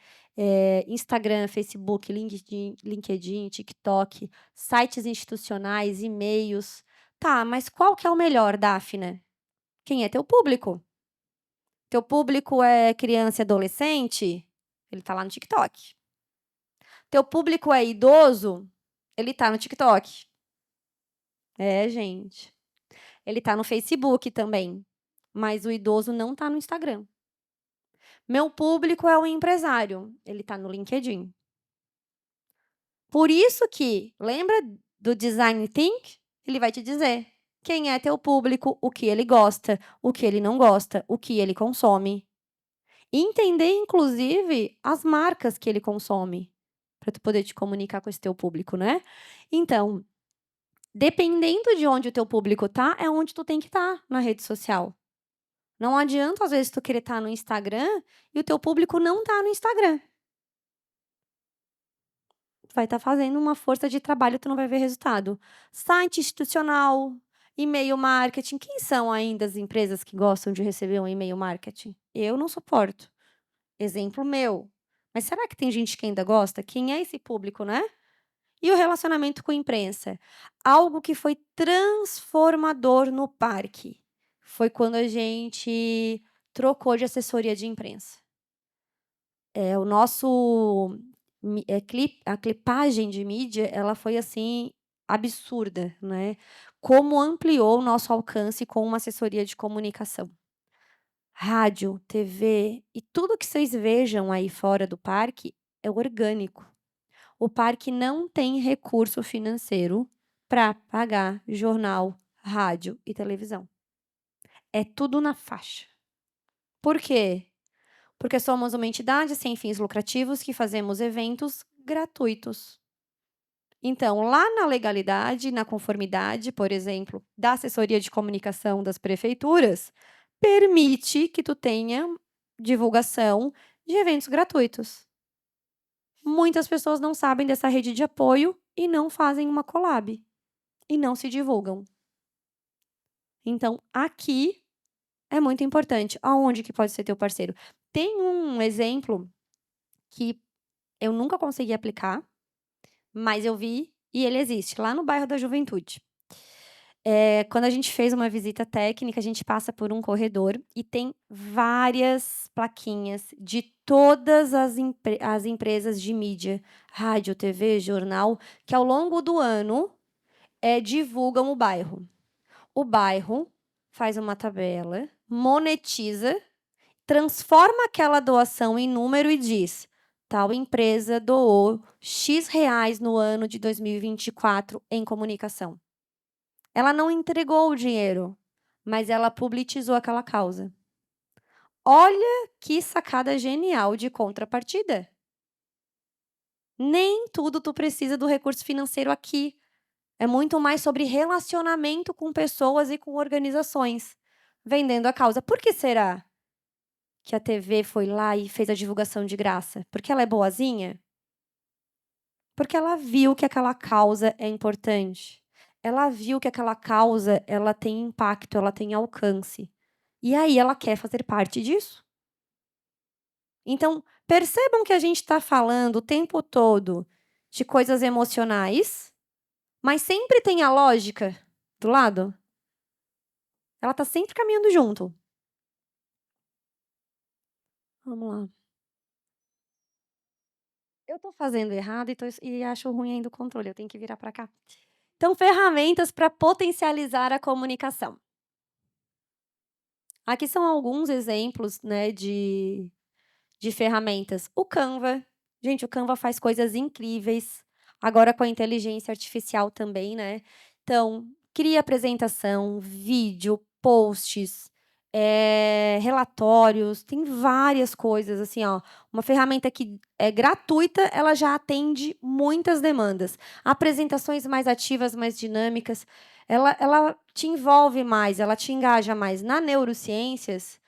Speaker 1: Instagram, Facebook, LinkedIn, TikTok, sites institucionais, e-mails. Tá, mas qual que é o melhor, Dafna? Quem é teu público? Teu público é criança e adolescente? Ele tá lá no TikTok. Teu público é idoso? Ele tá no TikTok. É, gente. Ele tá no Facebook também, mas o idoso não tá no Instagram. Meu público é o empresário, ele tá no LinkedIn. Por isso que, lembra do design think? Ele vai te dizer quem é teu público, o que ele gosta, o que ele não gosta, o que ele consome. E entender, inclusive, as marcas que ele consome, para tu poder te comunicar com esse teu público, né. Então, dependendo de onde o teu público tá, é onde tu tem que estar na rede social. Não adianta, às vezes, tu querer estar no Instagram e o teu público não tá no Instagram. Tu vai estar fazendo uma força de trabalho, tu não vai ver resultado. Site institucional, e-mail marketing, quem são ainda as empresas que gostam de receber um e-mail marketing? Eu não suporto. Exemplo meu. Mas será que tem gente que ainda gosta? Quem é esse público, né? E o relacionamento com a imprensa? Algo que foi transformador no parque foi quando a gente trocou de assessoria de imprensa. O nosso a clipagem de mídia, ela foi, assim, absurda, né. Como ampliou o nosso alcance com uma assessoria de comunicação. Rádio, TV e tudo que vocês vejam aí fora do parque é orgânico. O parque não tem recurso financeiro para pagar jornal, rádio e televisão. É tudo na faixa. Por quê? Porque somos uma entidade sem fins lucrativos que fazemos eventos gratuitos. Então, lá na legalidade, na conformidade, por exemplo, da assessoria de comunicação das prefeituras, permite que tu tenha divulgação de eventos gratuitos. Muitas pessoas não sabem dessa rede de apoio e não fazem uma collab, e não se divulgam. Então, aqui é muito importante. Aonde que pode ser teu parceiro? Tem um exemplo que eu nunca consegui aplicar, mas eu vi e ele existe, lá no bairro da Juventude. Quando a gente fez uma visita técnica, a gente passa por um corredor e tem várias plaquinhas de todas as empresas de mídia, rádio, TV, jornal, que ao longo do ano, divulgam o bairro. O bairro faz uma tabela, monetiza, transforma aquela doação em número e diz: "Tal empresa doou X reais no ano de 2024 em comunicação". Ela não entregou o dinheiro, mas ela publicizou aquela causa. Olha que sacada genial de contrapartida. Nem tudo tu precisa do recurso financeiro aqui. É muito mais sobre relacionamento com pessoas e com organizações, vendendo a causa. Por que será que a TV foi lá e fez a divulgação de graça? Porque ela é boazinha? Porque ela viu que aquela causa é importante. Ela viu que aquela causa, ela tem impacto, ela tem alcance. E aí ela quer fazer parte disso. Então, percebam que a gente está falando o tempo todo de coisas emocionais, mas sempre tem a lógica do lado. Ela está sempre caminhando junto. Vamos lá. Eu estou fazendo errado e acho ruim ainda o controle, eu tenho que virar para cá. Então, ferramentas para potencializar a comunicação. Aqui são alguns exemplos, né, de ferramentas. O Canva. Gente, o Canva faz coisas incríveis. Agora com a inteligência artificial também, né. Então, cria apresentação, vídeo, posts, relatórios, tem várias coisas, assim, ó. Uma ferramenta que é gratuita, ela já atende muitas demandas. Apresentações mais ativas, mais dinâmicas, ela te envolve mais, ela te engaja mais. Na neurociências,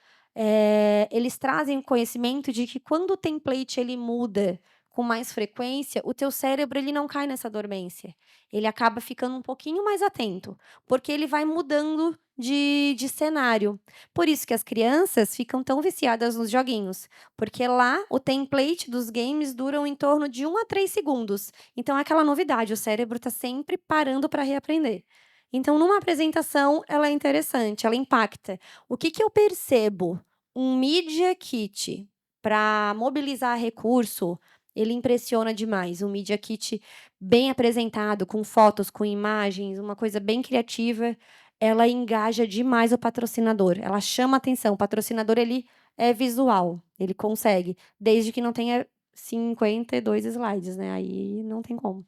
Speaker 1: eles trazem o conhecimento de que quando o template ele muda com mais frequência, o teu cérebro ele não cai nessa dormência. Ele acaba ficando um pouquinho mais atento, porque ele vai mudando de cenário. Por isso que as crianças ficam tão viciadas nos joguinhos, porque lá o template dos games duram em torno de 1 a 3 segundos. Então é aquela novidade, o cérebro está sempre parando para reaprender. Então, numa apresentação, ela é interessante, ela impacta. O que eu percebo? Um media kit para mobilizar recurso, ele impressiona demais. Um media kit bem apresentado, com fotos, com imagens, uma coisa bem criativa, ela engaja demais o patrocinador, ela chama atenção. O patrocinador, ele é visual, ele consegue, desde que não tenha 52 slides, né, aí não tem como.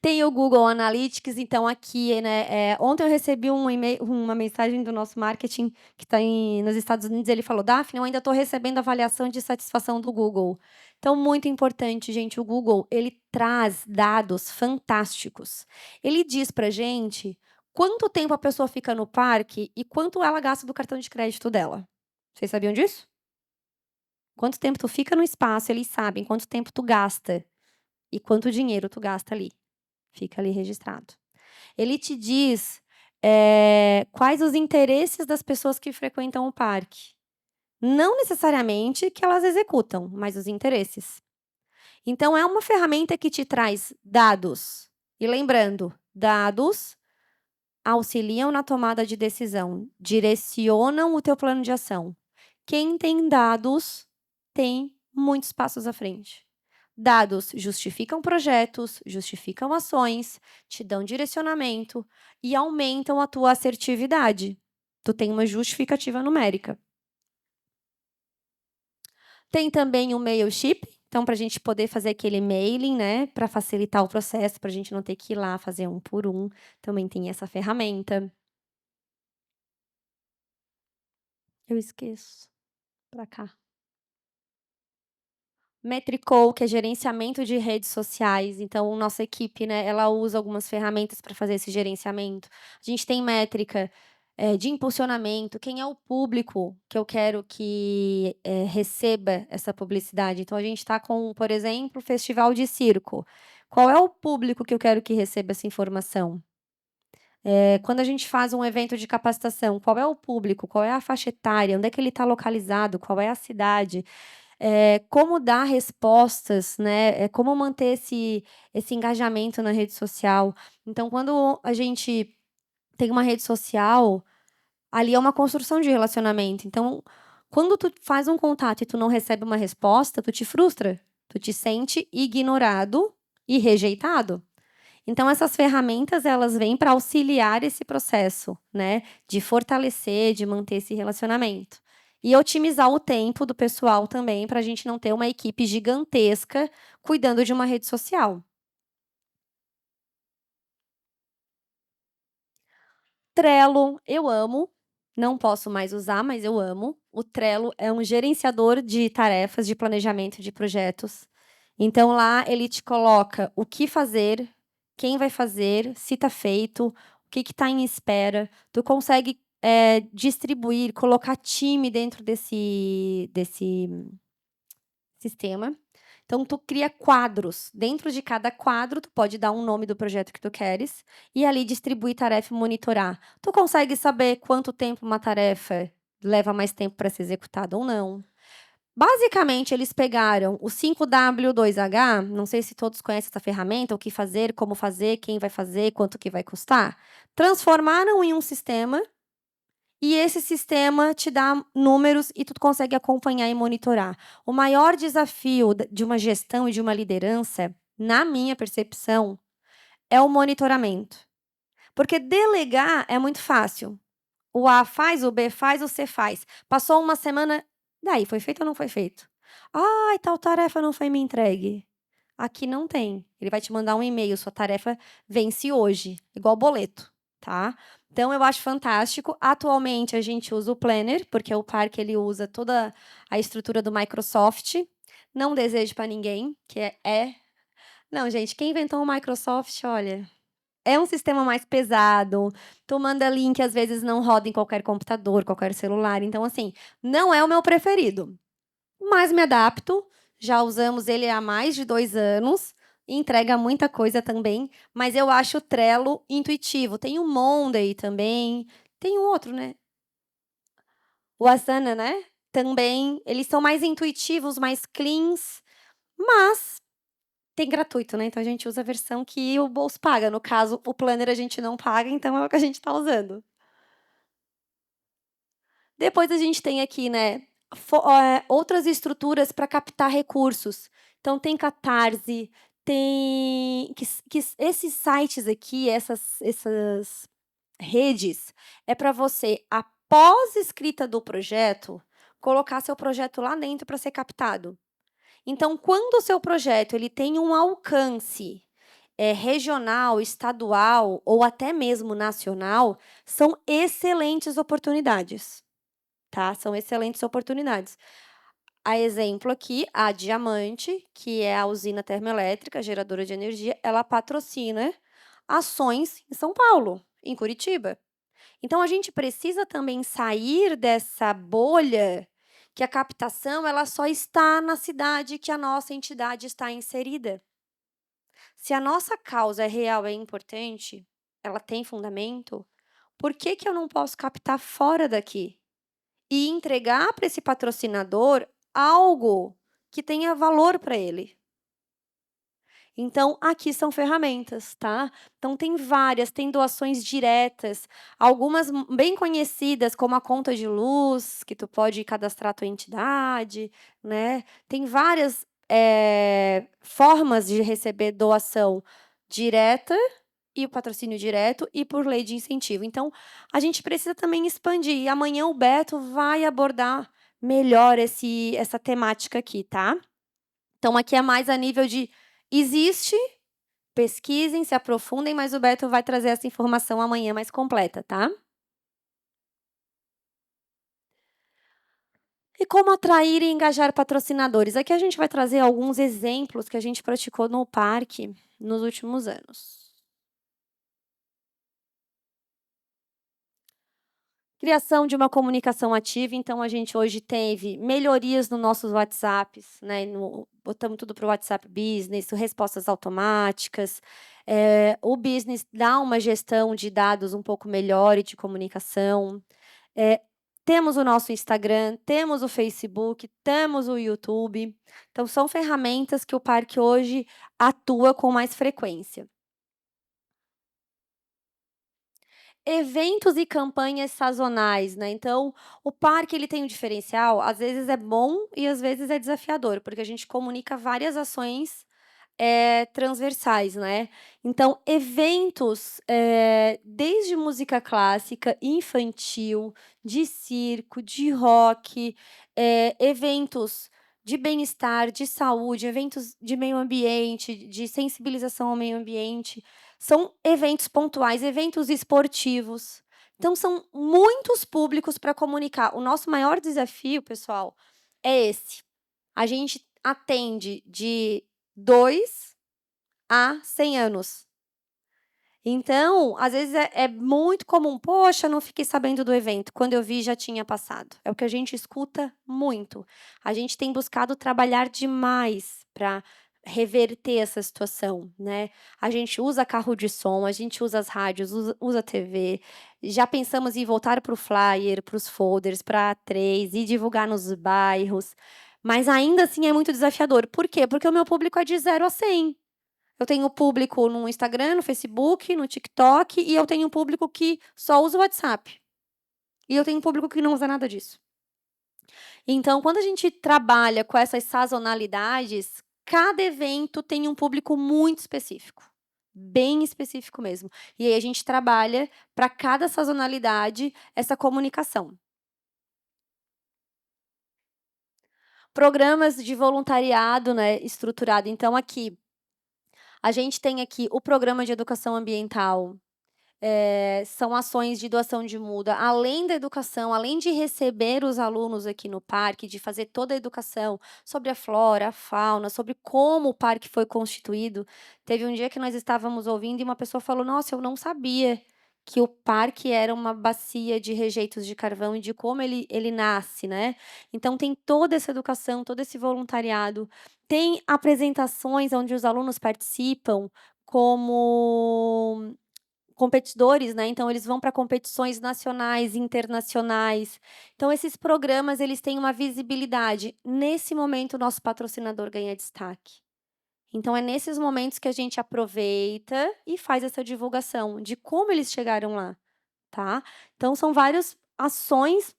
Speaker 1: Tem o Google Analytics, então aqui, né, ontem eu recebi uma mensagem do nosso marketing que está nos Estados Unidos, ele falou: "Daphne, eu ainda estou recebendo avaliação de satisfação do Google". Então muito importante, gente, o Google, ele traz dados fantásticos. Ele diz pra gente quanto tempo a pessoa fica no parque e quanto ela gasta do cartão de crédito dela. Vocês sabiam disso? Quanto tempo tu fica no espaço, eles sabem quanto tempo tu gasta e quanto dinheiro tu gasta ali. Fica ali registrado. Ele te diz, quais os interesses das pessoas que frequentam o parque. Não necessariamente que elas executam, mas os interesses. Então é uma ferramenta que te traz dados. E lembrando, dados auxiliam na tomada de decisão, direcionam o teu plano de ação. Quem tem dados tem muitos passos à frente. Dados justificam projetos, justificam ações, te dão direcionamento e aumentam a tua assertividade. Tu tem uma justificativa numérica. Tem também o Mailchimp, então para a gente poder fazer aquele mailing, né, para facilitar o processo, para a gente não ter que ir lá fazer um por um, também tem essa ferramenta. Eu esqueço. Para cá. Metrical, que é gerenciamento de redes sociais. Então, nossa equipe, né, ela usa algumas ferramentas para fazer esse gerenciamento. A gente tem métrica de impulsionamento, quem é o público que eu quero que receba essa publicidade. Então, a gente está com, por exemplo, festival de circo. Qual é o público que eu quero que receba essa informação? Quando a gente faz um evento de capacitação, qual é o público? Qual é a faixa etária? Onde é que ele está localizado? Qual é a cidade? Como dar respostas, né, como manter esse engajamento na rede social. Então, quando a gente tem uma rede social, ali é uma construção de relacionamento. Então, quando tu faz um contato e tu não recebe uma resposta, tu te frustra, tu te sente ignorado e rejeitado. Então essas ferramentas, elas vêm para auxiliar esse processo, né, de fortalecer, de manter esse relacionamento. E otimizar o tempo do pessoal também, para a gente não ter uma equipe gigantesca cuidando de uma rede social. Trello, eu amo, não posso mais usar, mas eu amo. O Trello é um gerenciador de tarefas, de planejamento de projetos. Então lá ele te coloca o que fazer, quem vai fazer, se está feito, o que está em espera. Tu consegue distribuir, colocar time dentro desse sistema. Então, tu cria quadros. Dentro de cada quadro, tu pode dar um nome do projeto que tu queres e ali distribuir tarefa e monitorar. Tu consegue saber quanto tempo uma tarefa leva mais tempo para ser executada ou não. Basicamente, eles pegaram o 5W2H, não sei se todos conhecem essa ferramenta, o que fazer, como fazer, quem vai fazer, quanto que vai custar, transformaram em um sistema e esse sistema te dá números e tu consegue acompanhar e monitorar. O maior desafio de uma gestão e de uma liderança, na minha percepção, é o monitoramento. Porque delegar é muito fácil. O A faz, o B faz, o C faz. Passou uma semana, daí, foi feito ou não foi feito? Ai, tal tarefa não foi me entregue. Aqui não tem. Ele vai te mandar um e-mail, sua tarefa vence hoje, igual boleto, tá? Então eu acho fantástico. Atualmente a gente usa o Planner, porque o Parque ele usa toda a estrutura do Microsoft. Não desejo para ninguém, que Não, gente, quem inventou o Microsoft, olha, é um sistema mais pesado. Tu manda link, às vezes não roda em qualquer computador, qualquer celular. Então, assim, não é o meu preferido. Mas me adapto, já usamos ele há mais de 2 anos, entrega muita coisa também, mas eu acho o Trello intuitivo. Tem o Monday também, tem um outro, né? O Asana, né? Também, eles são mais intuitivos, mais cleans, mas tem gratuito, né? Então a gente usa a versão que o bolso paga. No caso, o Planner a gente não paga, então é o que a gente está usando. Depois a gente tem aqui, né, outras estruturas para captar recursos. Então, tem Catarse, tem esses sites aqui, essas redes, é para você, após escrita do projeto, colocar seu projeto lá dentro para ser captado. Então, quando o seu projeto ele tem um alcance regional, estadual ou até mesmo nacional, são excelentes oportunidades. Tá? São excelentes oportunidades. A exemplo aqui, a Diamante, que é a usina termoelétrica, geradora de energia, ela patrocina ações em São Paulo, em Curitiba. Então, a gente precisa também sair dessa bolha que a captação ela só está na cidade que a nossa entidade está inserida. Se a nossa causa é real, é importante, ela tem fundamento, por que eu não posso captar fora daqui? e entregar para esse patrocinador algo que tenha valor para ele. Então, aqui são ferramentas, tá? Então, tem várias, tem doações diretas, algumas bem conhecidas, como a conta de luz, que tu pode cadastrar a tua entidade, né? Tem várias formas de receber doação direta e o patrocínio direto e por lei de incentivo. Então, a gente precisa também expandir. E amanhã o Beto vai abordar melhor essa temática aqui, tá? Então, aqui é mais a nível de existe, pesquisem, se aprofundem, mas o Beto vai trazer essa informação amanhã mais completa, tá? E como atrair e engajar patrocinadores? Aqui a gente vai trazer alguns exemplos que a gente praticou no parque nos últimos anos. Criação de uma comunicação ativa, então a gente hoje teve melhorias nos nossos WhatsApps, né, botamos tudo para o WhatsApp Business, respostas automáticas, o business dá uma gestão de dados um pouco melhor e de comunicação. Temos o nosso Instagram, temos o Facebook, temos o YouTube, então são ferramentas que o parque hoje atua com mais frequência. Eventos e campanhas sazonais, né, então, o parque ele tem um diferencial, às vezes é bom e às vezes é desafiador, porque a gente comunica várias ações, transversais, né. Então, eventos, desde música clássica, infantil, de circo, de rock, eventos de bem-estar, de saúde, eventos de meio ambiente, de sensibilização ao meio ambiente, são eventos pontuais, eventos esportivos. Então são muitos públicos para comunicar. O nosso maior desafio, pessoal, é esse. A gente atende de 2 a 100 anos. Então, às vezes é muito comum: "Poxa, não fiquei sabendo do evento, quando eu vi já tinha passado". É o que a gente escuta muito. A gente tem buscado trabalhar demais para reverter essa situação, né. A gente usa carro de som, a gente usa as rádios, usa TV, já pensamos em voltar para o flyer, para os folders, para A3 e divulgar nos bairros, mas ainda assim é muito desafiador. Por quê? Porque o meu público é de 0 a 100. Eu tenho público no Instagram, no Facebook, no TikTok e eu tenho um público que só usa o WhatsApp. E eu tenho um público que não usa nada disso. Então, quando a gente trabalha com essas sazonalidades, cada evento tem um público muito específico, bem específico mesmo. E aí a gente trabalha para cada sazonalidade essa comunicação. Programas de voluntariado, né, estruturado. Então aqui, a gente tem aqui o programa de educação ambiental. São ações de doação de muda, além da educação, além de receber os alunos aqui no parque, de fazer toda a educação sobre a flora, a fauna, sobre como o parque foi constituído. Teve um dia que nós estávamos ouvindo e uma pessoa falou: "Nossa, eu não sabia que o parque era uma bacia de rejeitos de carvão e de como ele nasce", né. Então tem toda essa educação, todo esse voluntariado. Tem apresentações onde os alunos participam como competidores, né, então eles vão para competições nacionais e internacionais. Então esses programas, eles têm uma visibilidade. Nesse momento, o nosso patrocinador ganha destaque. Então é nesses momentos que a gente aproveita e faz essa divulgação de como eles chegaram lá. Tá? Então são várias ações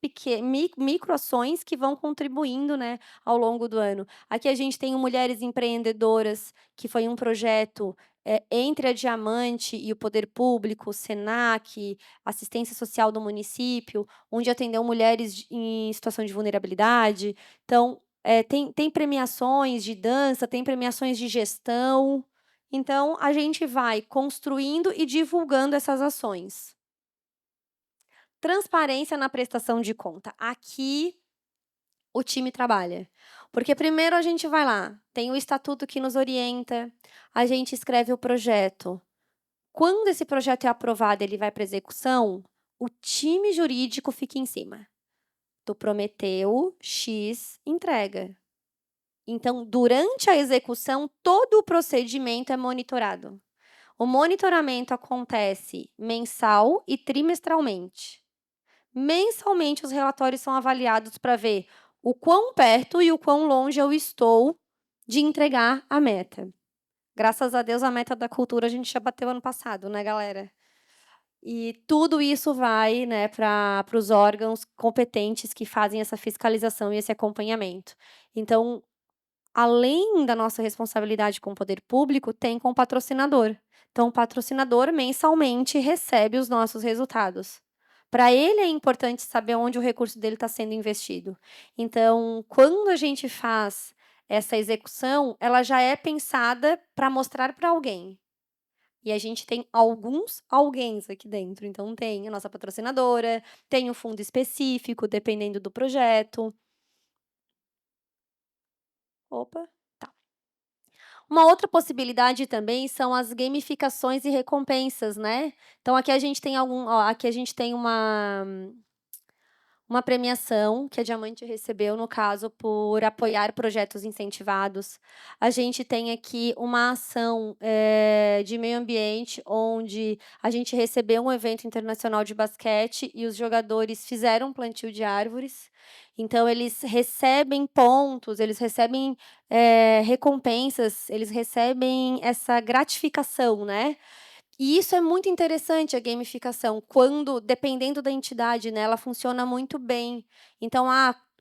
Speaker 1: microações que vão contribuindo, né, ao longo do ano. Aqui a gente tem o Mulheres Empreendedoras, que foi um projeto, entre a Diamante e o poder público, o Senac, assistência social do município, onde atendeu mulheres em situação de vulnerabilidade. Então, tem premiações de dança, tem premiações de gestão. Então a gente vai construindo e divulgando essas ações. Transparência na prestação de conta. Aqui o time trabalha. Porque primeiro a gente vai lá, tem o estatuto que nos orienta, a gente escreve o projeto. Quando esse projeto é aprovado, ele vai para execução, o time jurídico fica em cima. Tu prometeu X, entrega. Então, durante a execução, todo o procedimento é monitorado. O monitoramento acontece mensal e trimestralmente. Mensalmente, os relatórios são avaliados para ver o quão perto e o quão longe eu estou de entregar a meta. Graças a Deus, a meta da cultura a gente já bateu ano passado, né, galera? E tudo isso vai, né, para os órgãos competentes que fazem essa fiscalização e esse acompanhamento. Então, além da nossa responsabilidade com o poder público, tem com o patrocinador. Então, o patrocinador mensalmente recebe os nossos resultados. Para ele é importante saber onde o recurso dele está sendo investido. Então, quando a gente faz essa execução, ela já é pensada para mostrar para alguém. E a gente tem alguns alguéns aqui dentro. Então, tem a nossa patrocinadora, tem um fundo específico, dependendo do projeto. Opa! Uma outra possibilidade também são as gamificações e recompensas, né. Então aqui a gente tem aqui a gente tem uma premiação que a Diamante recebeu, no caso, por apoiar projetos incentivados. A gente tem aqui uma ação, de meio ambiente, onde a gente recebeu um evento internacional de basquete e os jogadores fizeram um plantio de árvores. Então eles recebem pontos, eles recebem, recompensas, eles recebem essa gratificação, né. E isso é muito interessante, a gamificação, quando, dependendo da entidade, né, ela funciona muito bem. Então,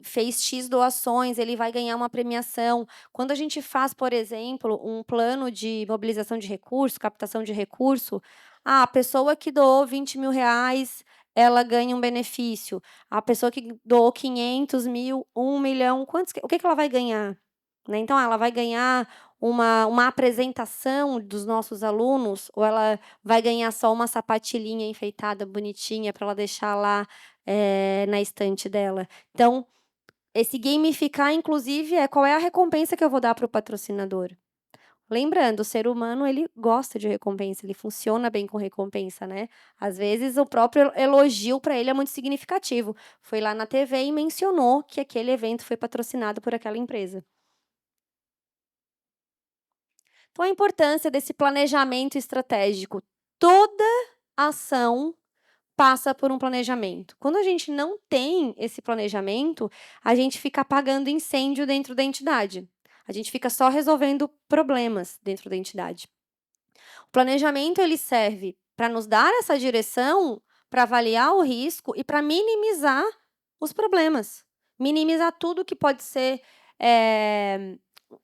Speaker 1: fez X doações, ele vai ganhar uma premiação. Quando a gente faz, por exemplo, um plano de mobilização de recurso, captação de recurso, a pessoa que doou R$ 20.000, ela ganha um benefício. A pessoa que doou 500.000, 1.000.000, o que ela vai ganhar? Né, então, ela vai ganhar uma apresentação dos nossos alunos, ou ela vai ganhar só uma sapatilhinha enfeitada, bonitinha, para ela deixar lá, na estante dela. Então, esse gamificar, inclusive, qual é a recompensa que eu vou dar para o patrocinador. Lembrando, o ser humano, ele gosta de recompensa, ele funciona bem com recompensa, né. Às vezes, o próprio elogio para ele é muito significativo. Foi lá na TV e mencionou que aquele evento foi patrocinado por aquela empresa. Então, a importância desse planejamento estratégico. Toda ação passa por um planejamento. Quando a gente não tem esse planejamento, a gente fica apagando incêndio dentro da entidade. A gente fica só resolvendo problemas dentro da entidade. O planejamento, ele serve para nos dar essa direção, para avaliar o risco e para minimizar os problemas. Minimizar tudo que pode ser,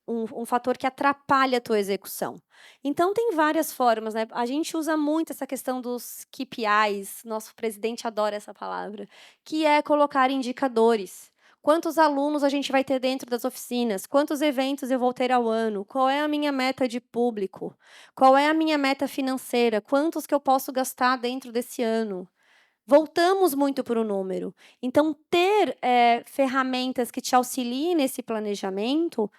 Speaker 1: um fator que atrapalha a tua execução. Então tem várias formas, né, a gente usa muito essa questão dos KPIs, nosso presidente adora essa palavra, que é colocar indicadores. Quantos alunos a gente vai ter dentro das oficinas? Quantos eventos eu vou ter ao ano? Qual é a minha meta de público? Qual é a minha meta financeira? Quantos que eu posso gastar dentro desse ano? Voltamos muito para o número. Então ter, ferramentas que te auxiliem nesse planejamento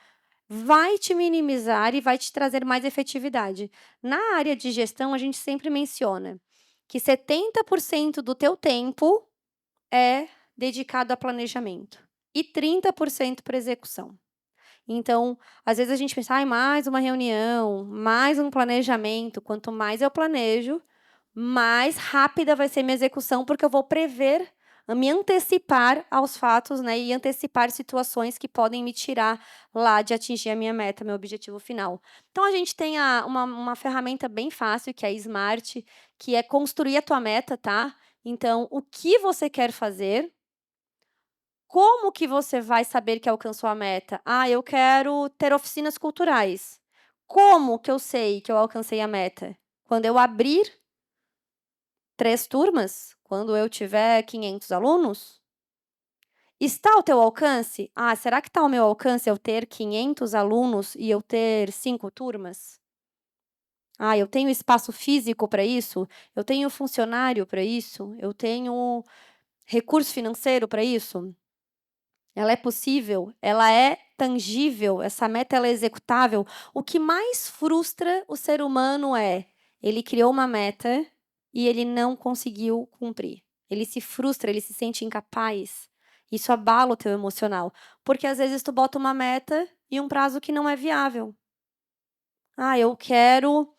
Speaker 1: vai te minimizar e vai te trazer mais efetividade. Na área de gestão, a gente sempre menciona que 70% do teu tempo é dedicado a planejamento e 30% para execução. Então, às vezes a gente pensa: "Ai, mais uma reunião, mais um planejamento", quanto mais eu planejo, mais rápida vai ser minha execução, porque eu vou prever, me antecipar aos fatos, né, e antecipar situações que podem me tirar lá de atingir a minha meta, meu objetivo final. Então a gente tem uma ferramenta bem fácil, que é a Smart, que é construir a tua meta, tá. Então, o que você quer fazer, como que você vai saber que alcançou a meta? Eu quero ter oficinas culturais. Como que eu sei que eu alcancei a meta? Quando eu abrir 3 turmas? Quando eu tiver 500 alunos? Está ao teu alcance? Será que está ao meu alcance eu ter 500 alunos e eu ter 5 turmas? Eu tenho espaço físico para isso? Eu tenho funcionário para isso? Eu tenho recurso financeiro para isso? Ela é possível? Ela é tangível? Essa meta, ela é executável? O que mais frustra o ser humano ele criou uma meta e ele não conseguiu cumprir. Ele se frustra, ele se sente incapaz. Isso abala o teu emocional, porque às vezes tu bota uma meta e um prazo que não é viável. Eu quero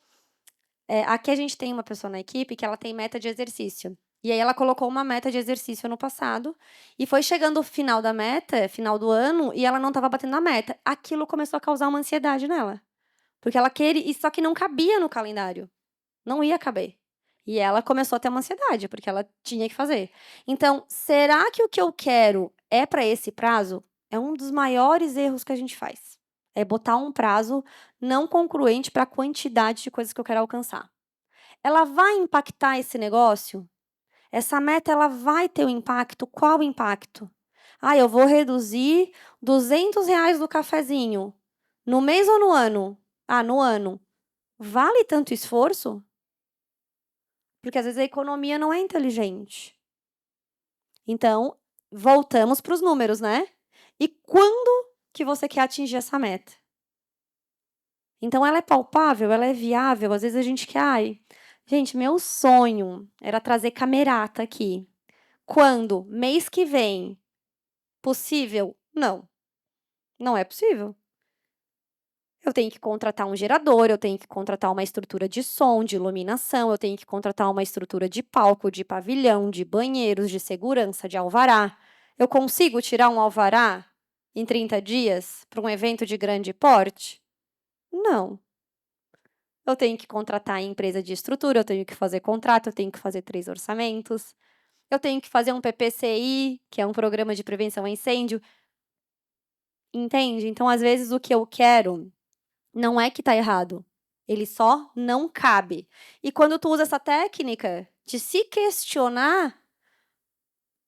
Speaker 1: aqui a gente tem uma pessoa na equipe que ela tem meta de exercício. E aí ela colocou uma meta de exercício ano passado, e foi chegando o final da meta, final do ano, e ela não estava batendo a meta. Aquilo começou a causar uma ansiedade nela, porque ela queria e só que não cabia no calendário, não ia caber. E ela começou a ter uma ansiedade, porque ela tinha que fazer. Então, será que o que eu quero é para esse prazo? É um dos maiores erros que a gente faz. É botar um prazo não congruente para a quantidade de coisas que eu quero alcançar. Ela vai impactar esse negócio? Essa meta ela vai ter um impacto? Qual o impacto? Ah, eu vou reduzir R$ 200 do cafezinho. No mês ou no ano? Ah, no ano. Vale tanto esforço? Porque às vezes a economia não é inteligente. Então, voltamos para os números, né? E quando que você quer atingir essa meta? Então ela é palpável, ela é viável, às vezes a gente quer, ai, gente, meu sonho era trazer camerata aqui. Quando? Mês que vem. Possível? Não, não é possível. Eu tenho que contratar um gerador, eu tenho que contratar uma estrutura de som, de iluminação, eu tenho que contratar uma estrutura de palco, de pavilhão, de banheiros, de segurança, de alvará. Eu consigo tirar um alvará em 30 dias para um evento de grande porte? Não. Eu tenho que contratar a empresa de estrutura, eu tenho que fazer contrato, eu tenho que fazer 3 orçamentos, eu tenho que fazer um PPCI, que é um programa de prevenção a incêndio, entende? Então, às vezes, o que eu quero não é que tá errado, ele só não cabe. E quando tu usa essa técnica de se questionar,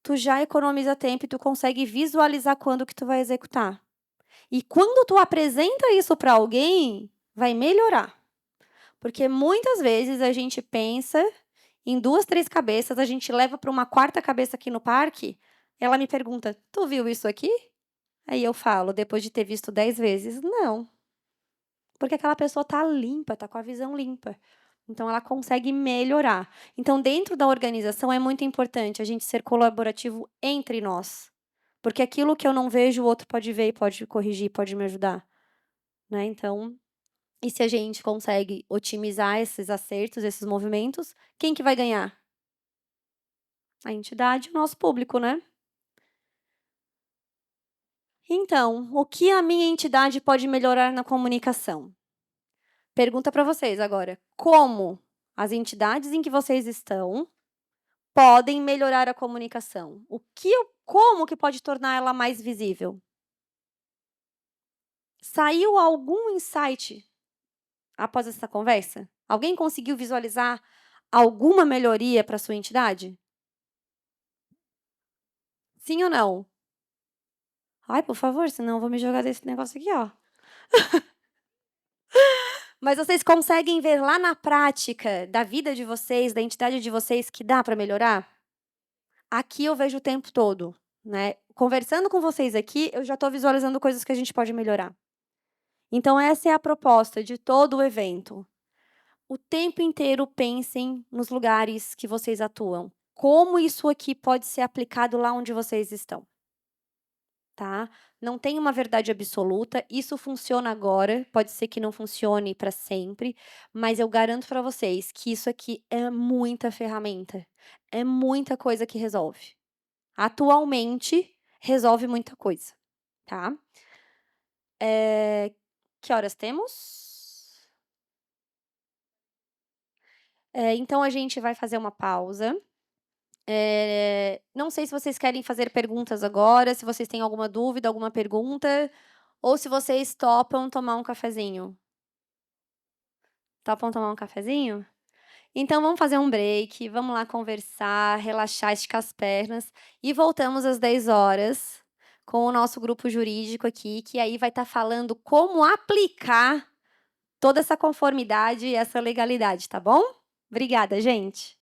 Speaker 1: tu já economiza tempo e tu consegue visualizar quando que tu vai executar. E quando tu apresenta isso para alguém, vai melhorar. Porque muitas vezes a gente pensa em 2, 3 cabeças, a gente leva para uma quarta cabeça aqui no parque, ela me pergunta: "Tu viu isso aqui?" Aí eu falo, depois de ter visto 10 vezes: "Não." Porque aquela pessoa tá limpa, tá com a visão limpa. Então ela consegue melhorar. Então dentro da organização é muito importante a gente ser colaborativo entre nós. Porque aquilo que eu não vejo, o outro pode ver e pode corrigir, pode me ajudar, né, então e se a gente consegue otimizar esses acertos, esses movimentos, quem que vai ganhar? A entidade, o nosso público, né. Então, o que a minha entidade pode melhorar na comunicação? Pergunta para vocês agora, como as entidades em que vocês estão podem melhorar a comunicação? Como que pode tornar ela mais visível? Saiu algum insight após essa conversa? Alguém conseguiu visualizar alguma melhoria para sua entidade? Sim ou não? Ai, por favor, senão eu vou me jogar desse negócio aqui, ó. Mas vocês conseguem ver lá na prática da vida de vocês, da entidade de vocês, que dá para melhorar? Aqui eu vejo o tempo todo, né. Conversando com vocês aqui, eu já estou visualizando coisas que a gente pode melhorar. Então essa é a proposta de todo o evento. O tempo inteiro pensem nos lugares que vocês atuam. Como isso aqui pode ser aplicado lá onde vocês estão, tá? Não tem uma verdade absoluta, isso funciona agora, pode ser que não funcione para sempre, mas eu garanto para vocês que isso aqui é muita ferramenta, é muita coisa que resolve. Atualmente, resolve muita coisa, tá? Que horas temos? Então a gente vai fazer uma pausa. Não sei se vocês querem fazer perguntas agora, se vocês têm alguma dúvida, alguma pergunta, ou se vocês topam tomar um cafezinho. Topam tomar um cafezinho? Então vamos fazer um break, vamos lá conversar, relaxar, esticar as pernas e voltamos às 10 horas com o nosso grupo jurídico aqui, que aí vai estar falando como aplicar toda essa conformidade e essa legalidade, tá bom? Obrigada, gente.